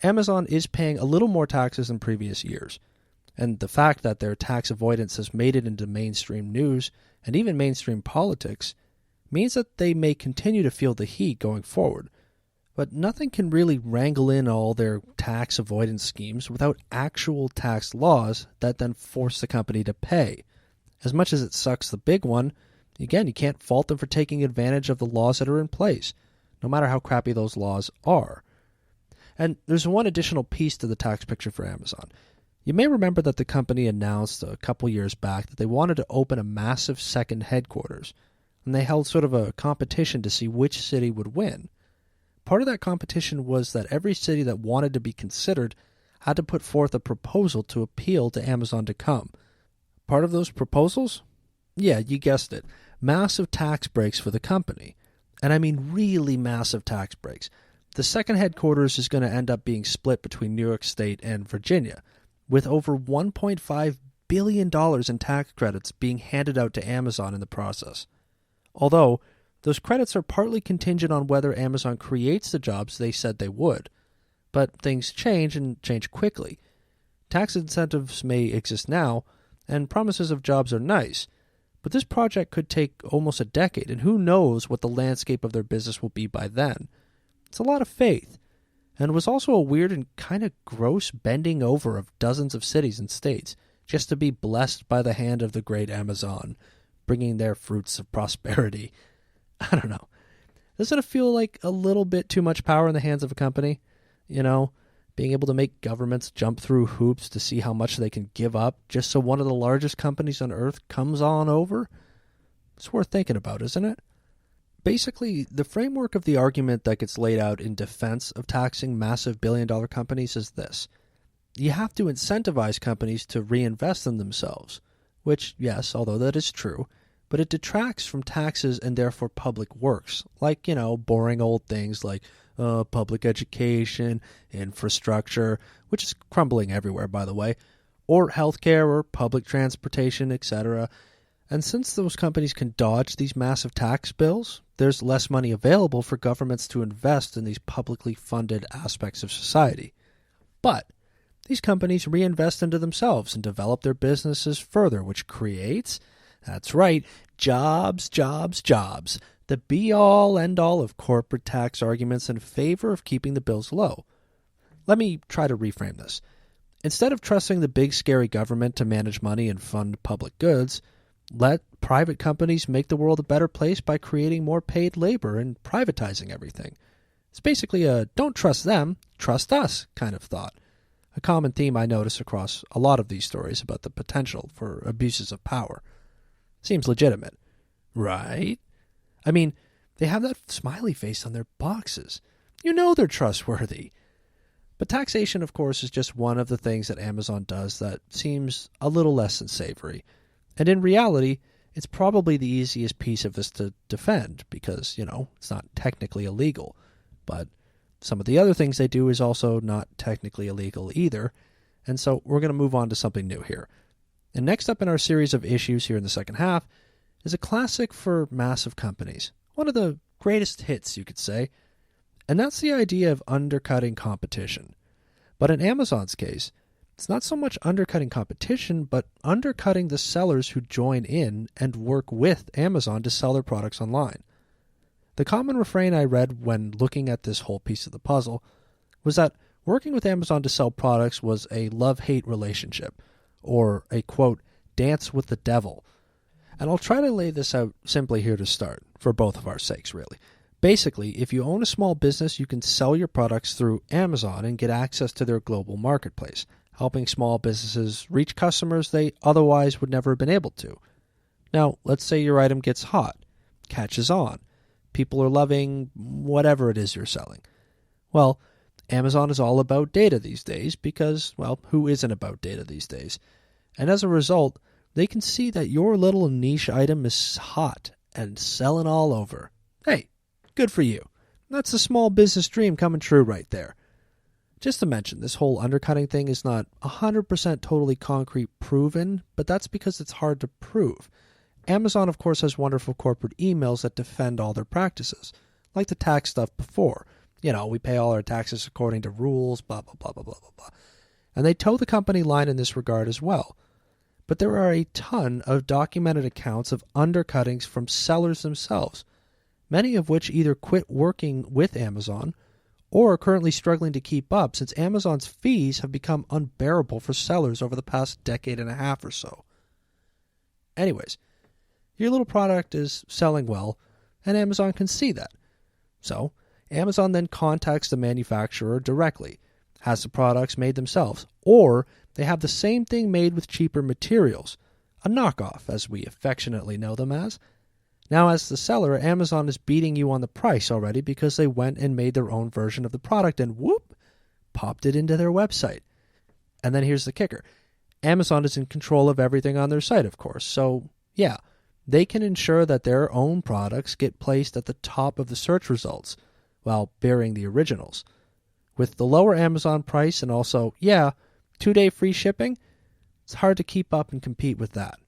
Amazon is paying a little more taxes than previous years, and the fact that their tax avoidance has made it into mainstream news and even mainstream politics means that they may continue to feel the heat going forward. But nothing can really wrangle in all their tax avoidance schemes without actual tax laws that then force the company to pay. As much as it sucks the big one, again, you can't fault them for taking advantage of the laws that are in place, no matter how crappy those laws are. And there's one additional piece to the tax picture for Amazon. You may remember that the company announced a couple years back that they wanted to open a massive second headquarters, and they held sort of a competition to see which city would win. Part of that competition was that every city that wanted to be considered had to put forth a proposal to appeal to Amazon to come. Part of those proposals? Yeah, you guessed it. Massive tax breaks for the company. And I mean really massive tax breaks. The second headquarters is going to end up being split between New York State and Virginia, with over $1.5 billion in tax credits being handed out to Amazon in the process. Although, those credits are partly contingent on whether Amazon creates the jobs they said they would. But things change, and change quickly. Tax incentives may exist now, and promises of jobs are nice, but this project could take almost a decade, and who knows what the landscape of their business will be by then. It's a lot of faith, and it was also a weird and kind of gross bending over of dozens of cities and states just to be blessed by the hand of the great Amazon, bringing their fruits of prosperity. I don't know. Doesn't it feel like a little bit too much power in the hands of a company? You know, being able to make governments jump through hoops to see how much they can give up just so one of the largest companies on earth comes on over? It's worth thinking about, isn't it? Basically, the framework of the argument that gets laid out in defense of taxing massive billion-dollar companies is this. You have to incentivize companies to reinvest in themselves, which, yes, although that is true, but it detracts from taxes and therefore public works, like, boring old things like public education, infrastructure, which is crumbling everywhere, by the way, or healthcare or public transportation, etc. And since those companies can dodge these massive tax bills, there's less money available for governments to invest in these publicly funded aspects of society. But these companies reinvest into themselves and develop their businesses further, which creates, that's right, jobs, jobs, jobs. The be-all, end-all of corporate tax arguments in favor of keeping the bills low. Let me try to reframe this. Instead of trusting the big scary government to manage money and fund public goods, let private companies make the world a better place by creating more paid labor and privatizing everything. It's basically a don't trust them, trust us kind of thought. A common theme I notice across a lot of these stories about the potential for abuses of power. Seems legitimate, right? I mean, they have that smiley face on their boxes. You know they're trustworthy. But taxation, of course, is just one of the things that Amazon does that seems a little less than savory. And in reality, it's probably the easiest piece of this to defend because, it's not technically illegal. But some of the other things they do is also not technically illegal either. And so we're going to move on to something new here. And next up in our series of issues here in the second half is a classic for massive companies. One of the greatest hits, you could say. And that's the idea of undercutting competition. But in Amazon's case, it's not so much undercutting competition, but undercutting the sellers who join in and work with Amazon to sell their products online. The common refrain I read when looking at this whole piece of the puzzle was that working with Amazon to sell products was a love-hate relationship, or a, quote, dance with the devil. And I'll try to lay this out simply here to start, for both of our sakes, really. Basically, if you own a small business, you can sell your products through Amazon and get access to their global marketplace, helping small businesses reach customers they otherwise would never have been able to. Now, let's say your item gets hot, catches on. People are loving whatever it is you're selling. Well, Amazon is all about data these days because, well, who isn't about data these days? And as a result, they can see that your little niche item is hot and selling all over. Hey, good for you. That's a small business dream coming true right there. Just to mention, this whole undercutting thing is not 100% totally concrete proven, but that's because it's hard to prove. Amazon, of course, has wonderful corporate emails that defend all their practices, like the tax stuff before. You know, we pay all our taxes according to rules, blah, blah, blah, blah, blah, blah, blah. And they toe the company line in this regard as well. But there are a ton of documented accounts of undercuttings from sellers themselves, many of which either quit working with Amazon or are currently struggling to keep up since Amazon's fees have become unbearable for sellers over the past decade and a half or so. Anyways, your little product is selling well, and Amazon can see that. So, Amazon then contacts the manufacturer directly, has the products made themselves, or they have the same thing made with cheaper materials, a knockoff, as we affectionately know them as. Now, as the seller, Amazon is beating you on the price already because they went and made their own version of the product and whoop, popped it into their website. And then here's the kicker. Amazon is in control of everything on their site, of course. So, yeah, they can ensure that their own products get placed at the top of the search results while burying the originals. With the lower Amazon price and also, 2-day free shipping, it's hard to keep up and compete with that.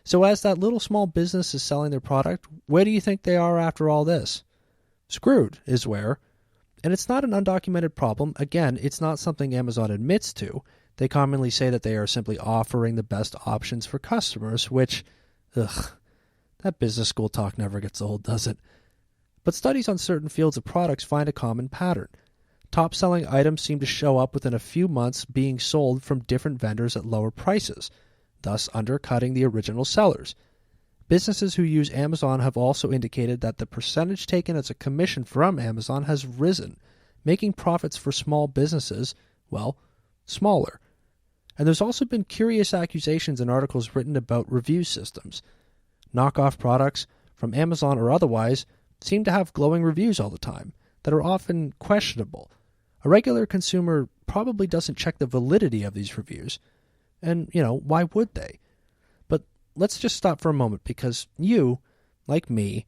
So as that little small business is selling their product, where do you think they are after all this? Screwed is where. And it's not an undocumented problem. Again, it's not something Amazon admits to. They commonly say that they are simply offering the best options for customers, which, that business school talk never gets old, does it? But studies on certain fields of products find a common pattern. Top-selling items seem to show up within a few months being sold from different vendors at lower prices, thus undercutting the original sellers. Businesses who use Amazon have also indicated that the percentage taken as a commission from Amazon has risen, making profits for small businesses, well, smaller. And there's also been curious accusations in articles written about review systems. Knockoff products, from Amazon or otherwise, seem to have glowing reviews all the time that are often questionable. A regular consumer probably doesn't check the validity of these reviews. And, why would they? But let's just stop for a moment because you, like me,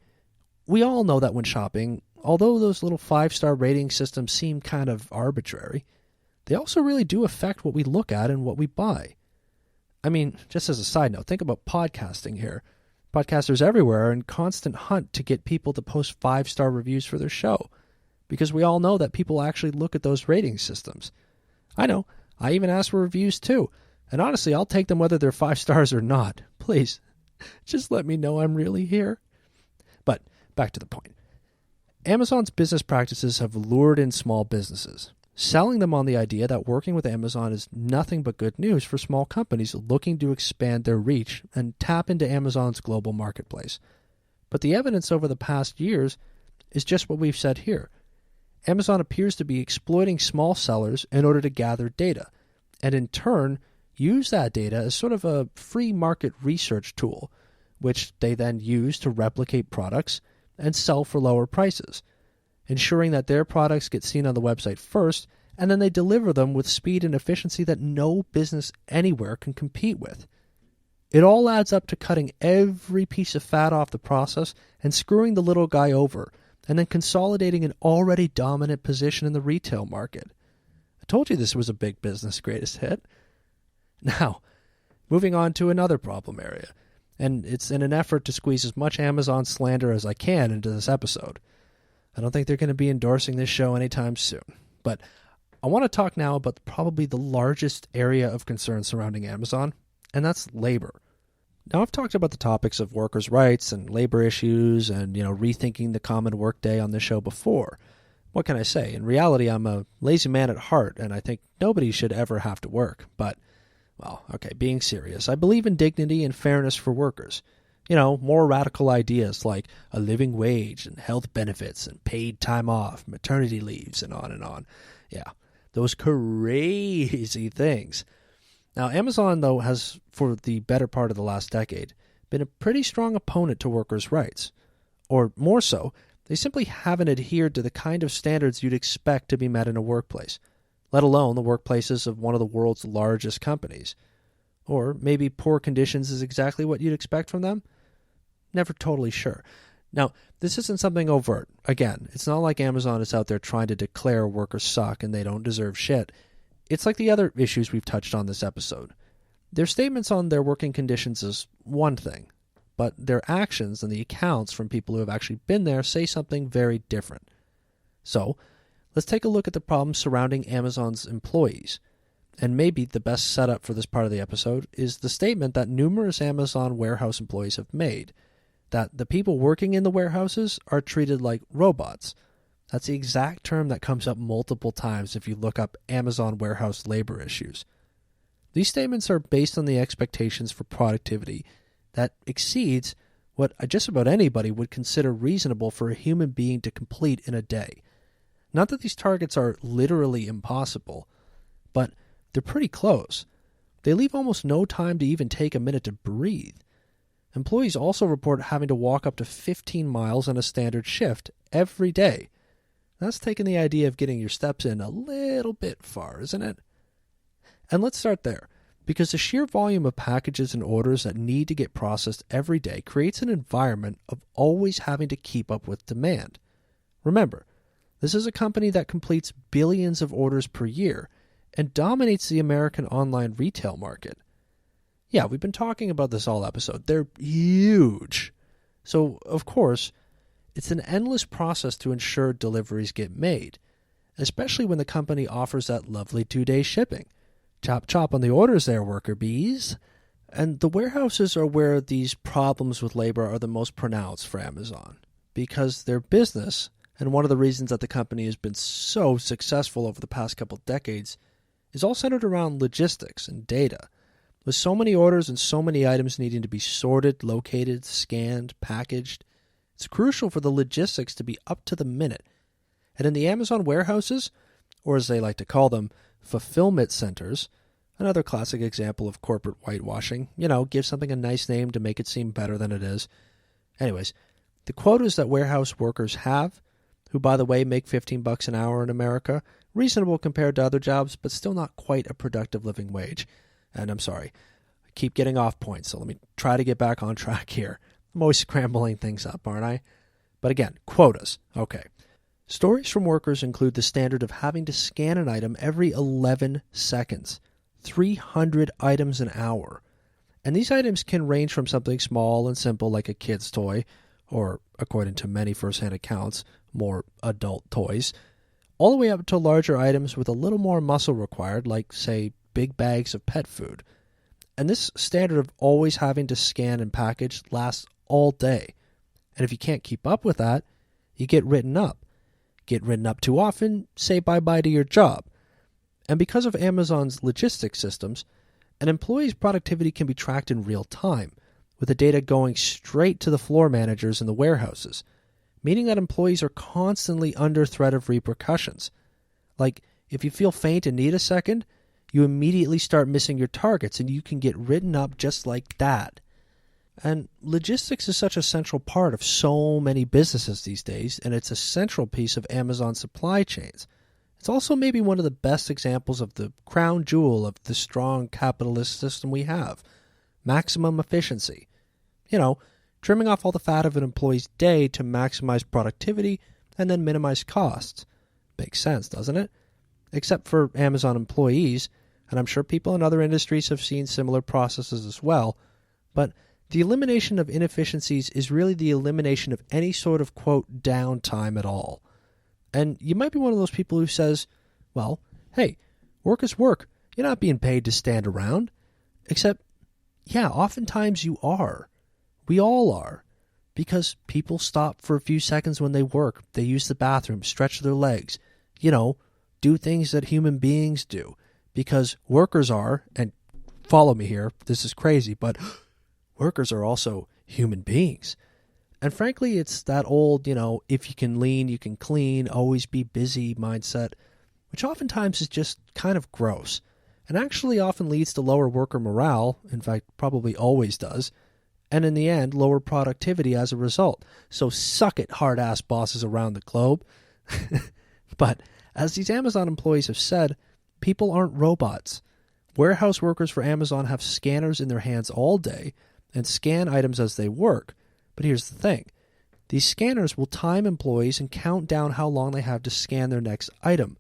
we all know that when shopping, although those little 5-star rating systems seem kind of arbitrary, they also really do affect what we look at and what we buy. I mean, just as a side note, think about podcasting here. Podcasters everywhere are in constant hunt to get people to post 5-star reviews for their show because we all know that people actually look at those rating systems. I know, I even ask for reviews too. And honestly, I'll take them whether they're 5 stars or not. Please, just let me know I'm really here. But back to the point. Amazon's business practices have lured in small businesses, selling them on the idea that working with Amazon is nothing but good news for small companies looking to expand their reach and tap into Amazon's global marketplace. But the evidence over the past years is just what we've said here. Amazon appears to be exploiting small sellers in order to gather data, and in turn, use that data as sort of a free market research tool, which they then use to replicate products and sell for lower prices, ensuring that their products get seen on the website first, and then they deliver them with speed and efficiency that no business anywhere can compete with. It all adds up to cutting every piece of fat off the process and screwing the little guy over, and then consolidating an already dominant position in the retail market. I told you this was a big business greatest hit. Now, moving on to another problem area, and it's in an effort to squeeze as much Amazon slander as I can into this episode. I don't think they're going to be endorsing this show anytime soon, but I want to talk now about probably the largest area of concern surrounding Amazon, and that's labor. Now, I've talked about the topics of workers' rights and labor issues and, rethinking the common workday on this show before. What can I say? In reality, I'm a lazy man at heart, and I think nobody should ever have to work, but Well, okay, being serious, I believe in dignity and fairness for workers. More radical ideas like a living wage and health benefits and paid time off, maternity leaves, and on and on. Yeah, those crazy things. Now, Amazon, though, has, for the better part of the last decade, been a pretty strong opponent to workers' rights. Or more so, they simply haven't adhered to the kind of standards you'd expect to be met in a workplace, let alone the workplaces of one of the world's largest companies. Or maybe poor conditions is exactly what you'd expect from them? Never totally sure. Now, this isn't something overt. Again, it's not like Amazon is out there trying to declare workers suck and they don't deserve shit. It's like the other issues we've touched on this episode. Their statements on their working conditions is one thing, but their actions and the accounts from people who have actually been there say something very different. So, let's take a look at the problems surrounding Amazon's employees. And maybe the best setup for this part of the episode is the statement that numerous Amazon warehouse employees have made, that the people working in the warehouses are treated like robots. That's the exact term that comes up multiple times if you look up Amazon warehouse labor issues. These statements are based on the expectations for productivity that exceeds what just about anybody would consider reasonable for a human being to complete in a day. Not that these targets are literally impossible, but they're pretty close. They leave almost no time to even take a minute to breathe. Employees also report having to walk up to 15 miles on a standard shift every day. That's taking the idea of getting your steps in a little bit far, isn't it? And let's start there, because the sheer volume of packages and orders that need to get processed every day creates an environment of always having to keep up with demand. Remember, this is a company that completes billions of orders per year and dominates the American online retail market. Yeah, we've been talking about this all episode. They're huge. So, of course, it's an endless process to ensure deliveries get made, especially when the company offers that lovely 2-day shipping. Chop chop on the orders there, worker bees. And the warehouses are where these problems with labor are the most pronounced for Amazon, because their business, and one of the reasons that the company has been so successful over the past couple decades, is all centered around logistics and data. With so many orders and so many items needing to be sorted, located, scanned, packaged, it's crucial for the logistics to be up to the minute. And in the Amazon warehouses, or as they like to call them, fulfillment centers, another classic example of corporate whitewashing, give something a nice name to make it seem better than it is. Anyways, the quotas that warehouse workers have, who by the way make $15 an hour in America, reasonable compared to other jobs, but still not quite a productive living wage. And I'm sorry, I keep getting off point, so let me try to get back on track here. I'm always scrambling things up, aren't I? But again, quotas. Okay. Stories from workers include the standard of having to scan an item every 11 seconds, 300 items an hour. And these items can range from something small and simple like a kid's toy, or, according to many first-hand accounts, more adult toys, all the way up to larger items with a little more muscle required, like, say, big bags of pet food. And this standard of always having to scan and package lasts all day. And if you can't keep up with that, you get written up. Get written up too often, say bye-bye to your job. And because of Amazon's logistics systems, an employee's productivity can be tracked in real time, with the data going straight to the floor managers in the warehouses, meaning that employees are constantly under threat of repercussions. Like, if you feel faint and need a second, you immediately start missing your targets and you can get written up just like that. And logistics is such a central part of so many businesses these days, and it's a central piece of Amazon's supply chains. It's also maybe one of the best examples of the crown jewel of the strong capitalist system we have. Maximum efficiency. Trimming off all the fat of an employee's day to maximize productivity and then minimize costs. Makes sense, doesn't it? Except for Amazon employees, and I'm sure people in other industries have seen similar processes as well, but the elimination of inefficiencies is really the elimination of any sort of, quote, downtime at all. And you might be one of those people who says, well, hey, work is work. You're not being paid to stand around. Except, yeah, oftentimes you are. We all are. Because people stop for a few seconds when they work. They use the bathroom, stretch their legs, do things that human beings do. Because workers are, and follow me here, this is crazy, but workers are also human beings. And frankly, it's that old, if you can lean, you can clean, always be busy mindset, which oftentimes is just kind of gross and actually often leads to lower worker morale, in fact, probably always does, and in the end, lower productivity as a result. So suck it, hard-ass bosses around the globe. But as these Amazon employees have said, people aren't robots. Warehouse workers for Amazon have scanners in their hands all day and scan items as they work. But here's the thing. These scanners will time employees and count down how long they have to scan their next item.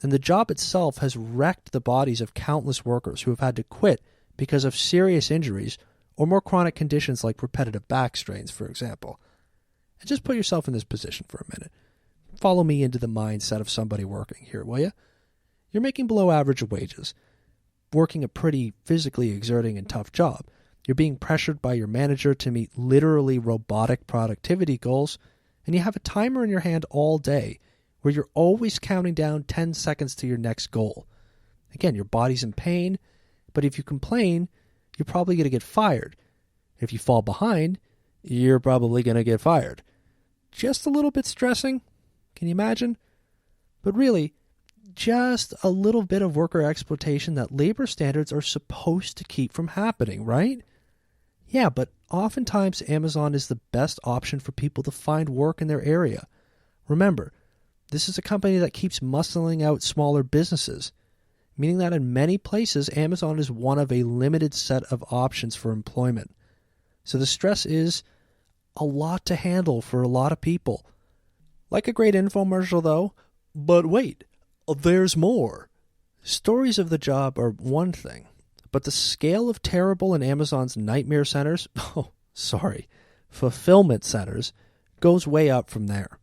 And the job itself has wrecked the bodies of countless workers who have had to quit because of serious injuries or more chronic conditions like repetitive back strains, for example. And just put yourself in this position for a minute. Follow me into the mindset of somebody working here, will you? You're making below average wages, working a pretty physically exerting and tough job. You're being pressured by your manager to meet literally robotic productivity goals, and you have a timer in your hand all day where you're always counting down 10 seconds to your next goal. Again, your body's in pain, but if you complain, you're probably going to get fired. If you fall behind, you're probably going to get fired. Just a little bit stressing? Can you imagine? But really, just a little bit of worker exploitation that labor standards are supposed to keep from happening, right? Yeah, but oftentimes Amazon is the best option for people to find work in their area. Remember, this is a company that keeps muscling out smaller businesses, meaning that in many places, Amazon is one of a limited set of options for employment. So the stress is a lot to handle for a lot of people. Like a great infomercial, though. But wait, there's more. Stories of the job are one thing, but the scale of terrible in Amazon's nightmare centers, fulfillment centers, goes way up from there.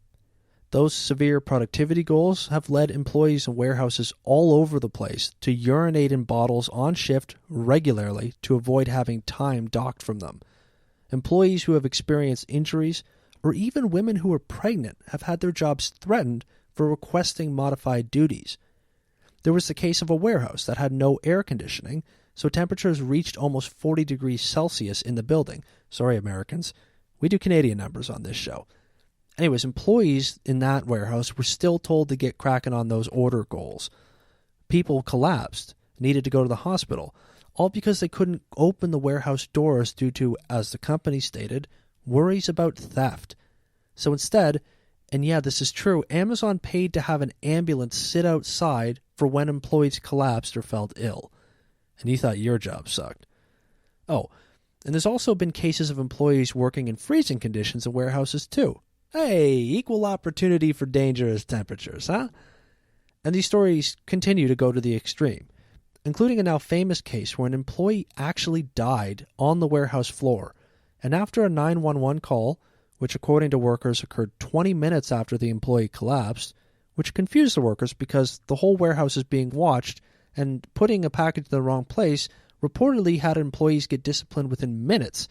Those severe productivity goals have led employees in warehouses all over the place to urinate in bottles on shift regularly to avoid having time docked from them. Employees who have experienced injuries, or even women who are pregnant, have had their jobs threatened for requesting modified duties. There was the case of a warehouse that had no air conditioning, so temperatures reached almost 40 degrees Celsius in the building. Sorry, Americans. We do Canadian numbers on this show. Anyways, employees in that warehouse were still told to get cracking on those order goals. People collapsed, needed to go to the hospital, all because they couldn't open the warehouse doors due to, as the company stated, worries about theft. So instead, and yeah, this is true, Amazon paid to have an ambulance sit outside for when employees collapsed or felt ill. And you thought your job sucked. Oh, and there's also been cases of employees working in freezing conditions in warehouses too. Hey, equal opportunity for dangerous temperatures, huh? And these stories continue to go to the extreme, including a now famous case where an employee actually died on the warehouse floor, and after a 911 call, which according to workers occurred 20 minutes after the employee collapsed, which confused the workers because the whole warehouse is being watched, and putting a package in the wrong place reportedly had employees get disciplined within minutes.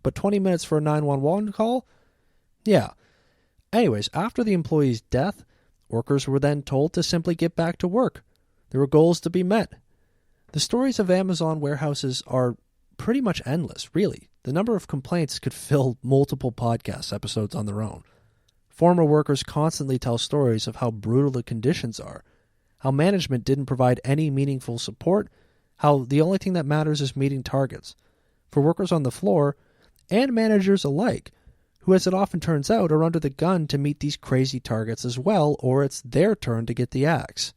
But 20 minutes for a 911 call? Yeah. Anyways, after the employee's death, workers were then told to simply get back to work. There were goals to be met. The stories of Amazon warehouses are pretty much endless, really. The number of complaints could fill multiple podcast episodes on their own. Former workers constantly tell stories of how brutal the conditions are, how management didn't provide any meaningful support, how the only thing that matters is meeting targets. For workers on the floor, and managers alike, who, as it often turns out, are under the gun to meet these crazy targets as well, or it's their turn to get the axe.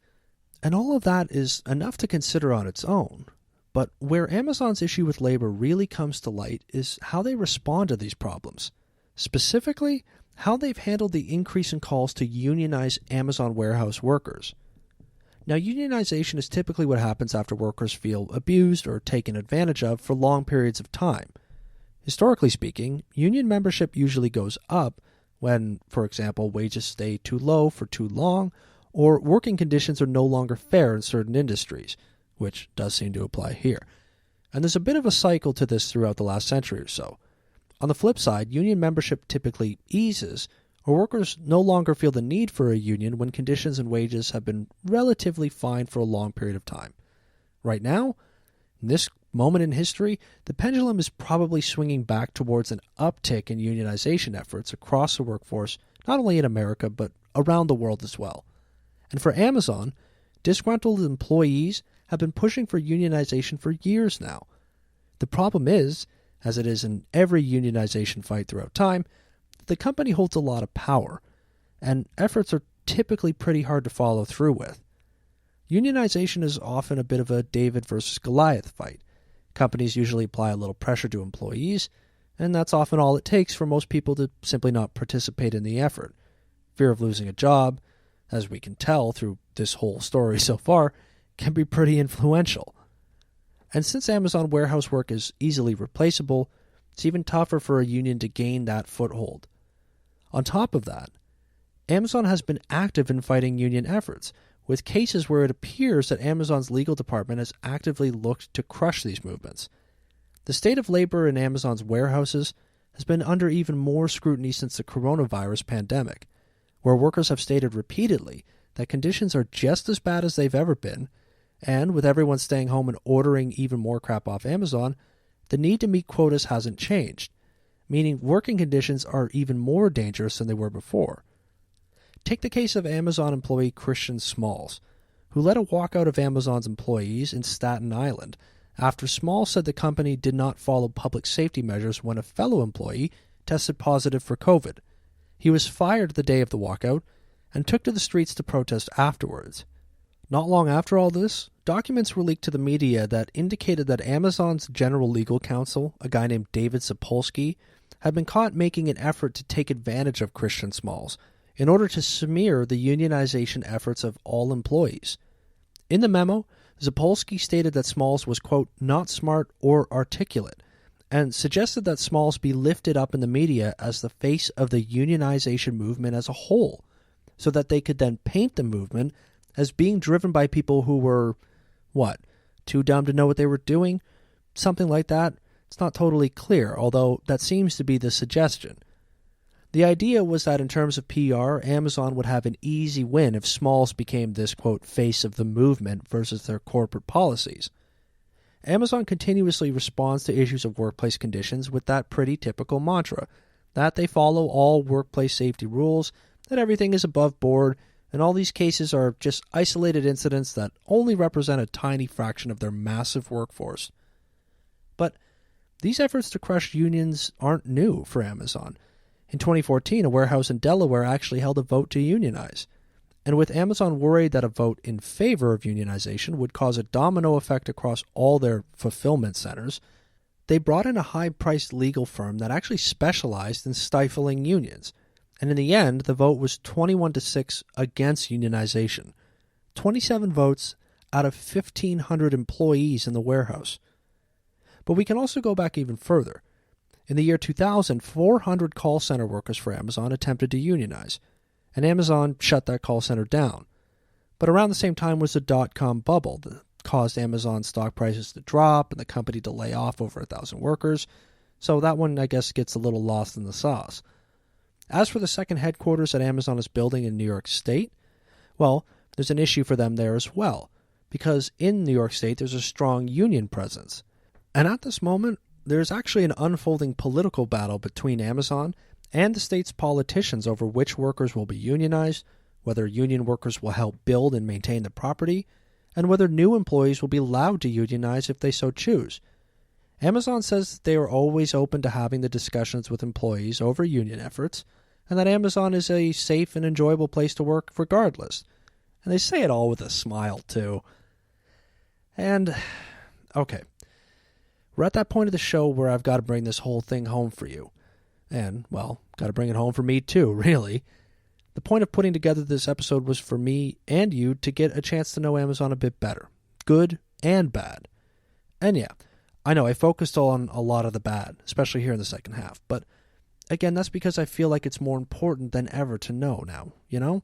And all of that is enough to consider on its own. But where Amazon's issue with labor really comes to light is how they respond to these problems. Specifically, how they've handled the increase in calls to unionize Amazon warehouse workers. Now, unionization is typically what happens after workers feel abused or taken advantage of for long periods of time. Historically speaking, union membership usually goes up when, for example, wages stay too low for too long, or working conditions are no longer fair in certain industries, which does seem to apply here. And there's a bit of a cycle to this throughout the last century or so. On the flip side, union membership typically eases, or workers no longer feel the need for a union when conditions and wages have been relatively fine for a long period of time. Right now, in this moment in history, the pendulum is probably swinging back towards an uptick in unionization efforts across the workforce, not only in America, but around the world as well. And for Amazon, disgruntled employees have been pushing for unionization for years now. The problem is, as it is in every unionization fight throughout time, the company holds a lot of power, and efforts are typically pretty hard to follow through with. Unionization is often a bit of a David versus Goliath fight. Companies usually apply a little pressure to employees, and that's often all it takes for most people to simply not participate in the effort. Fear of losing a job, as we can tell through this whole story so far, can be pretty influential. And since Amazon warehouse work is easily replaceable, it's even tougher for a union to gain that foothold. On top of that, Amazon has been active in fighting union efforts, with cases where it appears that Amazon's legal department has actively looked to crush these movements. The state of labor in Amazon's warehouses has been under even more scrutiny since the coronavirus pandemic, where workers have stated repeatedly that conditions are just as bad as they've ever been, and with everyone staying home and ordering even more crap off Amazon, the need to meet quotas hasn't changed, meaning working conditions are even more dangerous than they were before. Take the case of Amazon employee Christian Smalls, who led a walkout of Amazon's employees in Staten Island after Smalls said the company did not follow public safety measures when a fellow employee tested positive for COVID. He was fired the day of the walkout and took to the streets to protest afterwards. Not long after all this, documents were leaked to the media that indicated that Amazon's general legal counsel, a guy named David Sapolsky, had been caught making an effort to take advantage of Christian Smalls in order to smear the unionization efforts of all employees. In the memo, Zapolsky stated that Smalls was, quote, not smart or articulate, and suggested that Smalls be lifted up in the media as the face of the unionization movement as a whole, so that they could then paint the movement as being driven by people who were, too dumb to know what they were doing? Something like that. It's not totally clear, although that seems to be the suggestion. The idea was that in terms of PR, Amazon would have an easy win if Smalls became this, quote, face of the movement versus their corporate policies. Amazon continuously responds to issues of workplace conditions with that pretty typical mantra, that they follow all workplace safety rules, that everything is above board, and all these cases are just isolated incidents that only represent a tiny fraction of their massive workforce. But these efforts to crush unions aren't new for Amazon. In 2014, a warehouse in Delaware actually held a vote to unionize. And with Amazon worried that a vote in favor of unionization would cause a domino effect across all their fulfillment centers, they brought in a high-priced legal firm that actually specialized in stifling unions. And in the end, the vote was 21-6 against unionization. 27 votes out of 1,500 employees in the warehouse. But we can also go back even further. In the year 2000, 400 call center workers for Amazon attempted to unionize, and Amazon shut that call center down. But around the same time was the dot-com bubble that caused Amazon stock prices to drop and the company to lay off over 1,000 workers, so that one, I guess, gets a little lost in the sauce. As for the second headquarters that Amazon is building in New York State, well, there's an issue for them there as well, because in New York State there's a strong union presence. And at this moment, there's actually an unfolding political battle between Amazon and the state's politicians over which workers will be unionized, whether union workers will help build and maintain the property, and whether new employees will be allowed to unionize if they so choose. Amazon says that they are always open to having the discussions with employees over union efforts, and that Amazon is a safe and enjoyable place to work regardless. And they say it all with a smile, too. And, okay. We're at that point of the show where I've got to bring this whole thing home for you. And, well, got to bring it home for me too, really. The point of putting together this episode was for me and you to get a chance to know Amazon a bit better. Good and bad. And yeah, I know I focused on a lot of the bad, especially here in the second half. But again, that's because I feel like it's more important than ever to know now, you know?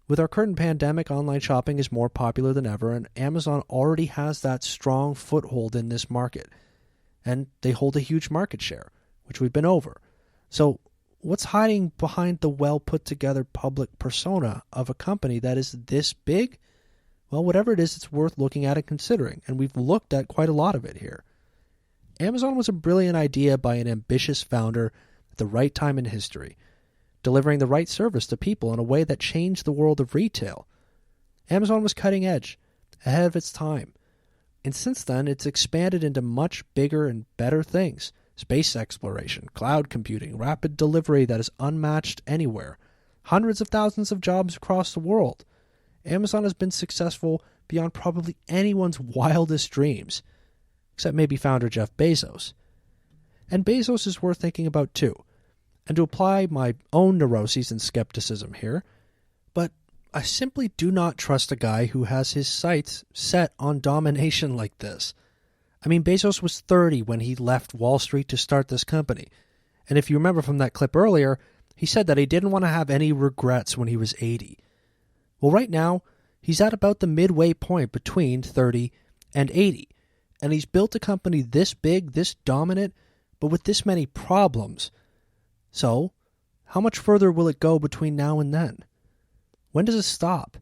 With our current pandemic, online shopping is more popular than ever, and Amazon already has that strong foothold in this market. And they hold a huge market share, which we've been over. So what's hiding behind the well-put-together public persona of a company that is this big? Well, whatever it is, it's worth looking at and considering, and we've looked at quite a lot of it here. Amazon was a brilliant idea by an ambitious founder at the right time in history, delivering the right service to people in a way that changed the world of retail. Amazon was cutting edge, ahead of its time. And since then, it's expanded into much bigger and better things. Space exploration, cloud computing, rapid delivery that is unmatched anywhere. Hundreds of thousands of jobs across the world. Amazon has been successful beyond probably anyone's wildest dreams, except maybe founder Jeff Bezos. And Bezos is worth thinking about too. And to apply my own neuroses and skepticism here, but I simply do not trust a guy who has his sights set on domination like this. I mean, Bezos was 30 when he left Wall Street to start this company. And if you remember from that clip earlier, he said that he didn't want to have any regrets when he was 80. Well, right now, he's at about the midway point between 30 and 80. And he's built a company this big, this dominant, but with this many problems. So, how much further will it go between now and then? When does it stop?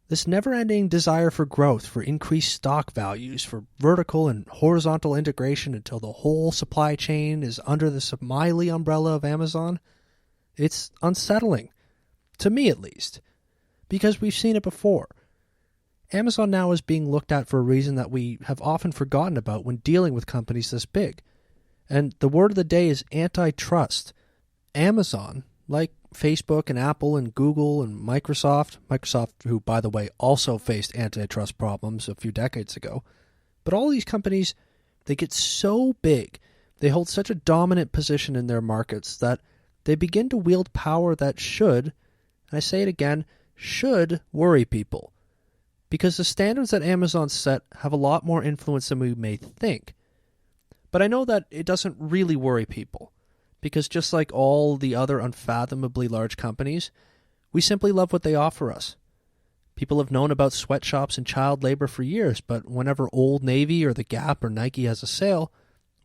This never-ending desire for growth, for increased stock values, for vertical and horizontal integration until the whole supply chain is under the smiley umbrella of Amazon, it's unsettling. To me, at least. Because we've seen it before. Amazon now is being looked at for a reason that we have often forgotten about when dealing with companies this big. And the word of the day is antitrust. Amazon, like Facebook and Apple and Google and Microsoft, who, by the way, also faced antitrust problems a few decades ago, but all these companies, they get so big, they hold such a dominant position in their markets that they begin to wield power that should, and I say it again, should worry people. Because the standards that Amazon set have a lot more influence than we may think. But I know that it doesn't really worry people. Because just like all the other unfathomably large companies, we simply love what they offer us. People have known about sweatshops and child labor for years, but whenever Old Navy or The Gap or Nike has a sale,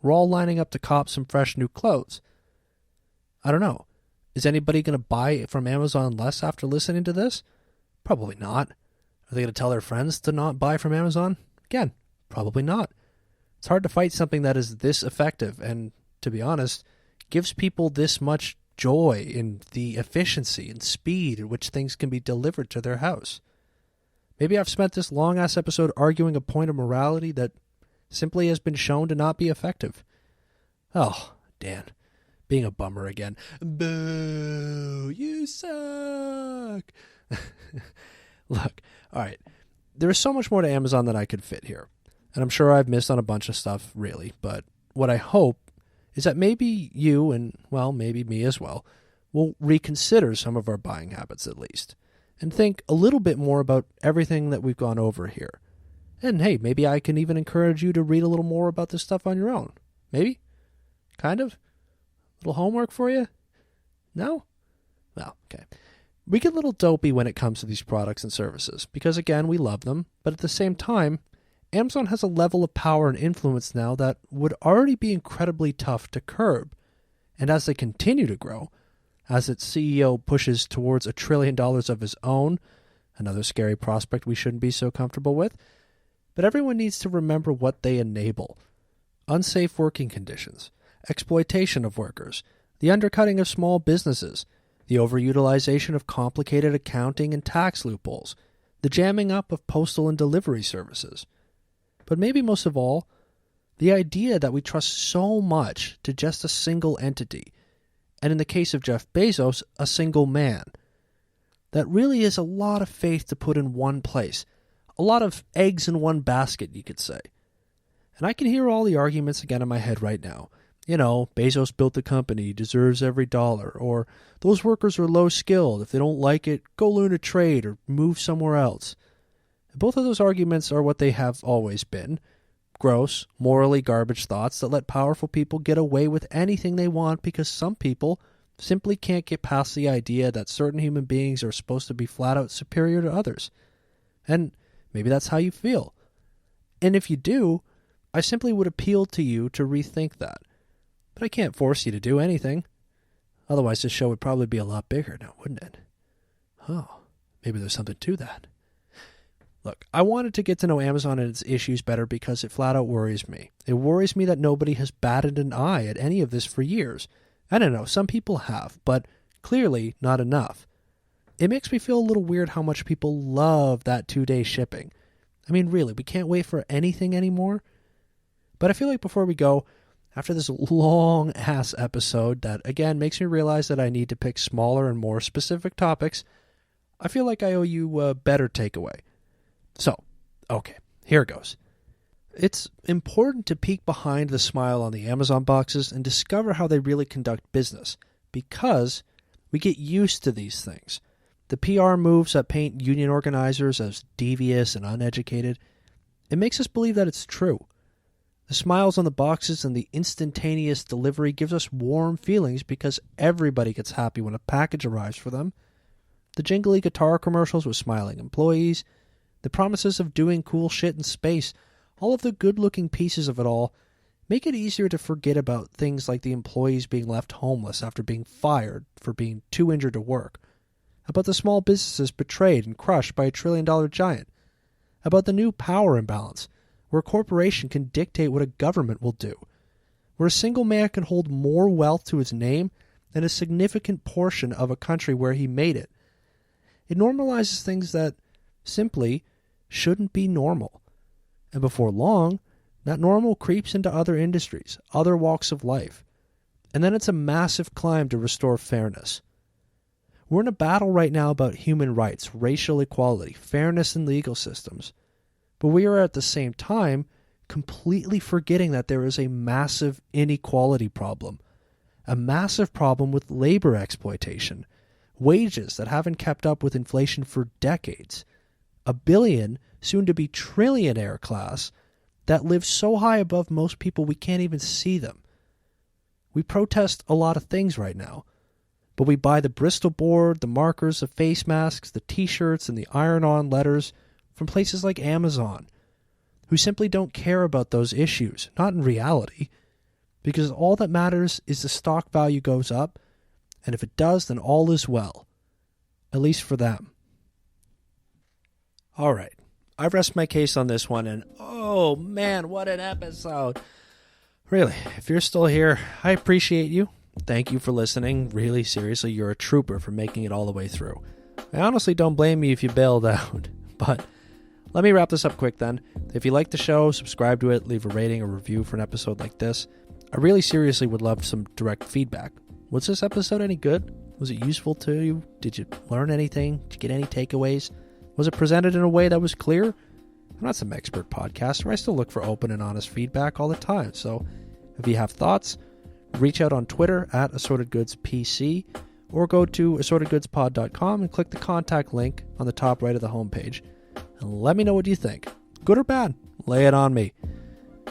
we're all lining up to cop some fresh new clothes. I don't know. Is anybody going to buy from Amazon less after listening to this? Probably not. Are they going to tell their friends to not buy from Amazon? Again, probably not. It's hard to fight something that is this effective and, to be honest, gives people this much joy in the efficiency and speed at which things can be delivered to their house. Maybe I've spent this long-ass episode arguing a point of morality that simply has been shown to not be effective. Oh, Dan. Being a bummer again. Boo! You suck! Look, all right. There is so much more to Amazon than I could fit here. And I'm sure I've missed on a bunch of stuff, really. But what I hope is that maybe you, and, well, maybe me as well, will reconsider some of our buying habits at least. And think a little bit more about everything that we've gone over here. And hey, maybe I can even encourage you to read a little more about this stuff on your own. Maybe? Kind of? Little homework for you? No? Well, okay. We get a little dopey when it comes to these products and services, because again, we love them, but at the same time, Amazon has a level of power and influence now that would already be incredibly tough to curb. And as they continue to grow, as its CEO pushes towards $1 trillion of his own, another scary prospect we shouldn't be so comfortable with, but everyone needs to remember what they enable. Unsafe working conditions, exploitation of workers, the undercutting of small businesses, the overutilization of complicated accounting and tax loopholes, the jamming up of postal and delivery services. But maybe most of all, the idea that we trust so much to just a single entity, and in the case of Jeff Bezos, a single man. That really is a lot of faith to put in one place, a lot of eggs in one basket, you could say. And I can hear all the arguments again in my head right now. You know, Bezos built the company, he deserves every dollar, or those workers are low-skilled, if they don't like it, go learn a trade or move somewhere else. Both of those arguments are what they have always been. Gross, morally garbage thoughts that let powerful people get away with anything they want because some people simply can't get past the idea that certain human beings are supposed to be flat-out superior to others. And maybe that's how you feel. And if you do, I simply would appeal to you to rethink that. But I can't force you to do anything. Otherwise, this show would probably be a lot bigger now, wouldn't it? Oh, maybe there's something to that. Look, I wanted to get to know Amazon and its issues better because it flat out worries me. It worries me that nobody has batted an eye at any of this for years. I don't know, some people have, but clearly not enough. It makes me feel a little weird how much people love that 2-day shipping. I mean, really, we can't wait for anything anymore. But I feel like before we go, after this long-ass episode that, again, makes me realize that I need to pick smaller and more specific topics, I feel like I owe you a better takeaway. So, okay, here it goes. It's important to peek behind the smile on the Amazon boxes and discover how they really conduct business, because we get used to these things. The PR moves that paint union organizers as devious and uneducated, it makes us believe that it's true. The smiles on the boxes and the instantaneous delivery gives us warm feelings because everybody gets happy when a package arrives for them. The jingly guitar commercials with smiling employees, the promises of doing cool shit in space, all of the good-looking pieces of it all make it easier to forget about things like the employees being left homeless after being fired for being too injured to work, about the small businesses betrayed and crushed by a trillion-dollar giant, about the new power imbalance, where a corporation can dictate what a government will do, where a single man can hold more wealth to his name than a significant portion of a country where he made it. It normalizes things that simply shouldn't be normal. And before long, that normal creeps into other industries, other walks of life. And then it's a massive climb to restore fairness. We're in a battle right now about human rights, racial equality, fairness in legal systems. But we are at the same time completely forgetting that there is a massive inequality problem, a massive problem with labor exploitation, wages that haven't kept up with inflation for decades, a billion, soon to be trillionaire class that lives so high above most people we can't even see them. We protest a lot of things right now, but we buy the Bristol board, the markers, the face masks, the t-shirts, and the iron-on letters from places like Amazon, who simply don't care about those issues, not in reality, because all that matters is the stock value goes up, and if it does, then all is well, at least for them. All right, I rest my case on this one, and oh man, what an episode. Really, if you're still here, I appreciate you. Thank you for listening. Really, seriously, you're a trooper for making it all the way through. I honestly don't blame you if you bailed out, but let me wrap this up quick then. If you like the show, subscribe to it, leave a rating or review for an episode like this. I really seriously would love some direct feedback. Was this episode any good? Was it useful to you? Did you learn anything? Did you get any takeaways? Was it presented in a way that was clear? I'm not some expert podcaster. I still look for open and honest feedback all the time. So if you have thoughts, reach out on Twitter at AssortedGoodsPC or go to AssortedGoodsPod.com and click the contact link on the top right of the homepage. And let me know what you think. Good or bad, lay it on me.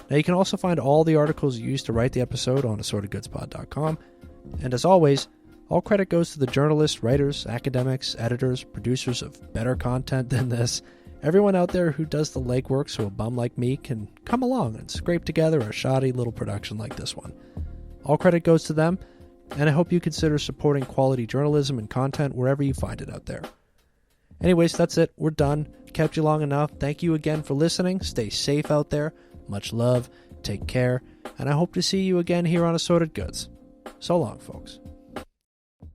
Now you can also find all the articles used to write the episode on AssortedGoodsPod.com. And as always, all credit goes to the journalists, writers, academics, editors, producers of better content than this. Everyone out there who does the legwork so a bum like me can come along and scrape together a shoddy little production like this one. All credit goes to them, and I hope you consider supporting quality journalism and content wherever you find it out there. Anyways, that's it. We're done. Kept you long enough. Thank you again for listening. Stay safe out there. Much love. Take care. And I hope to see you again here on Assorted Goods. So long, folks.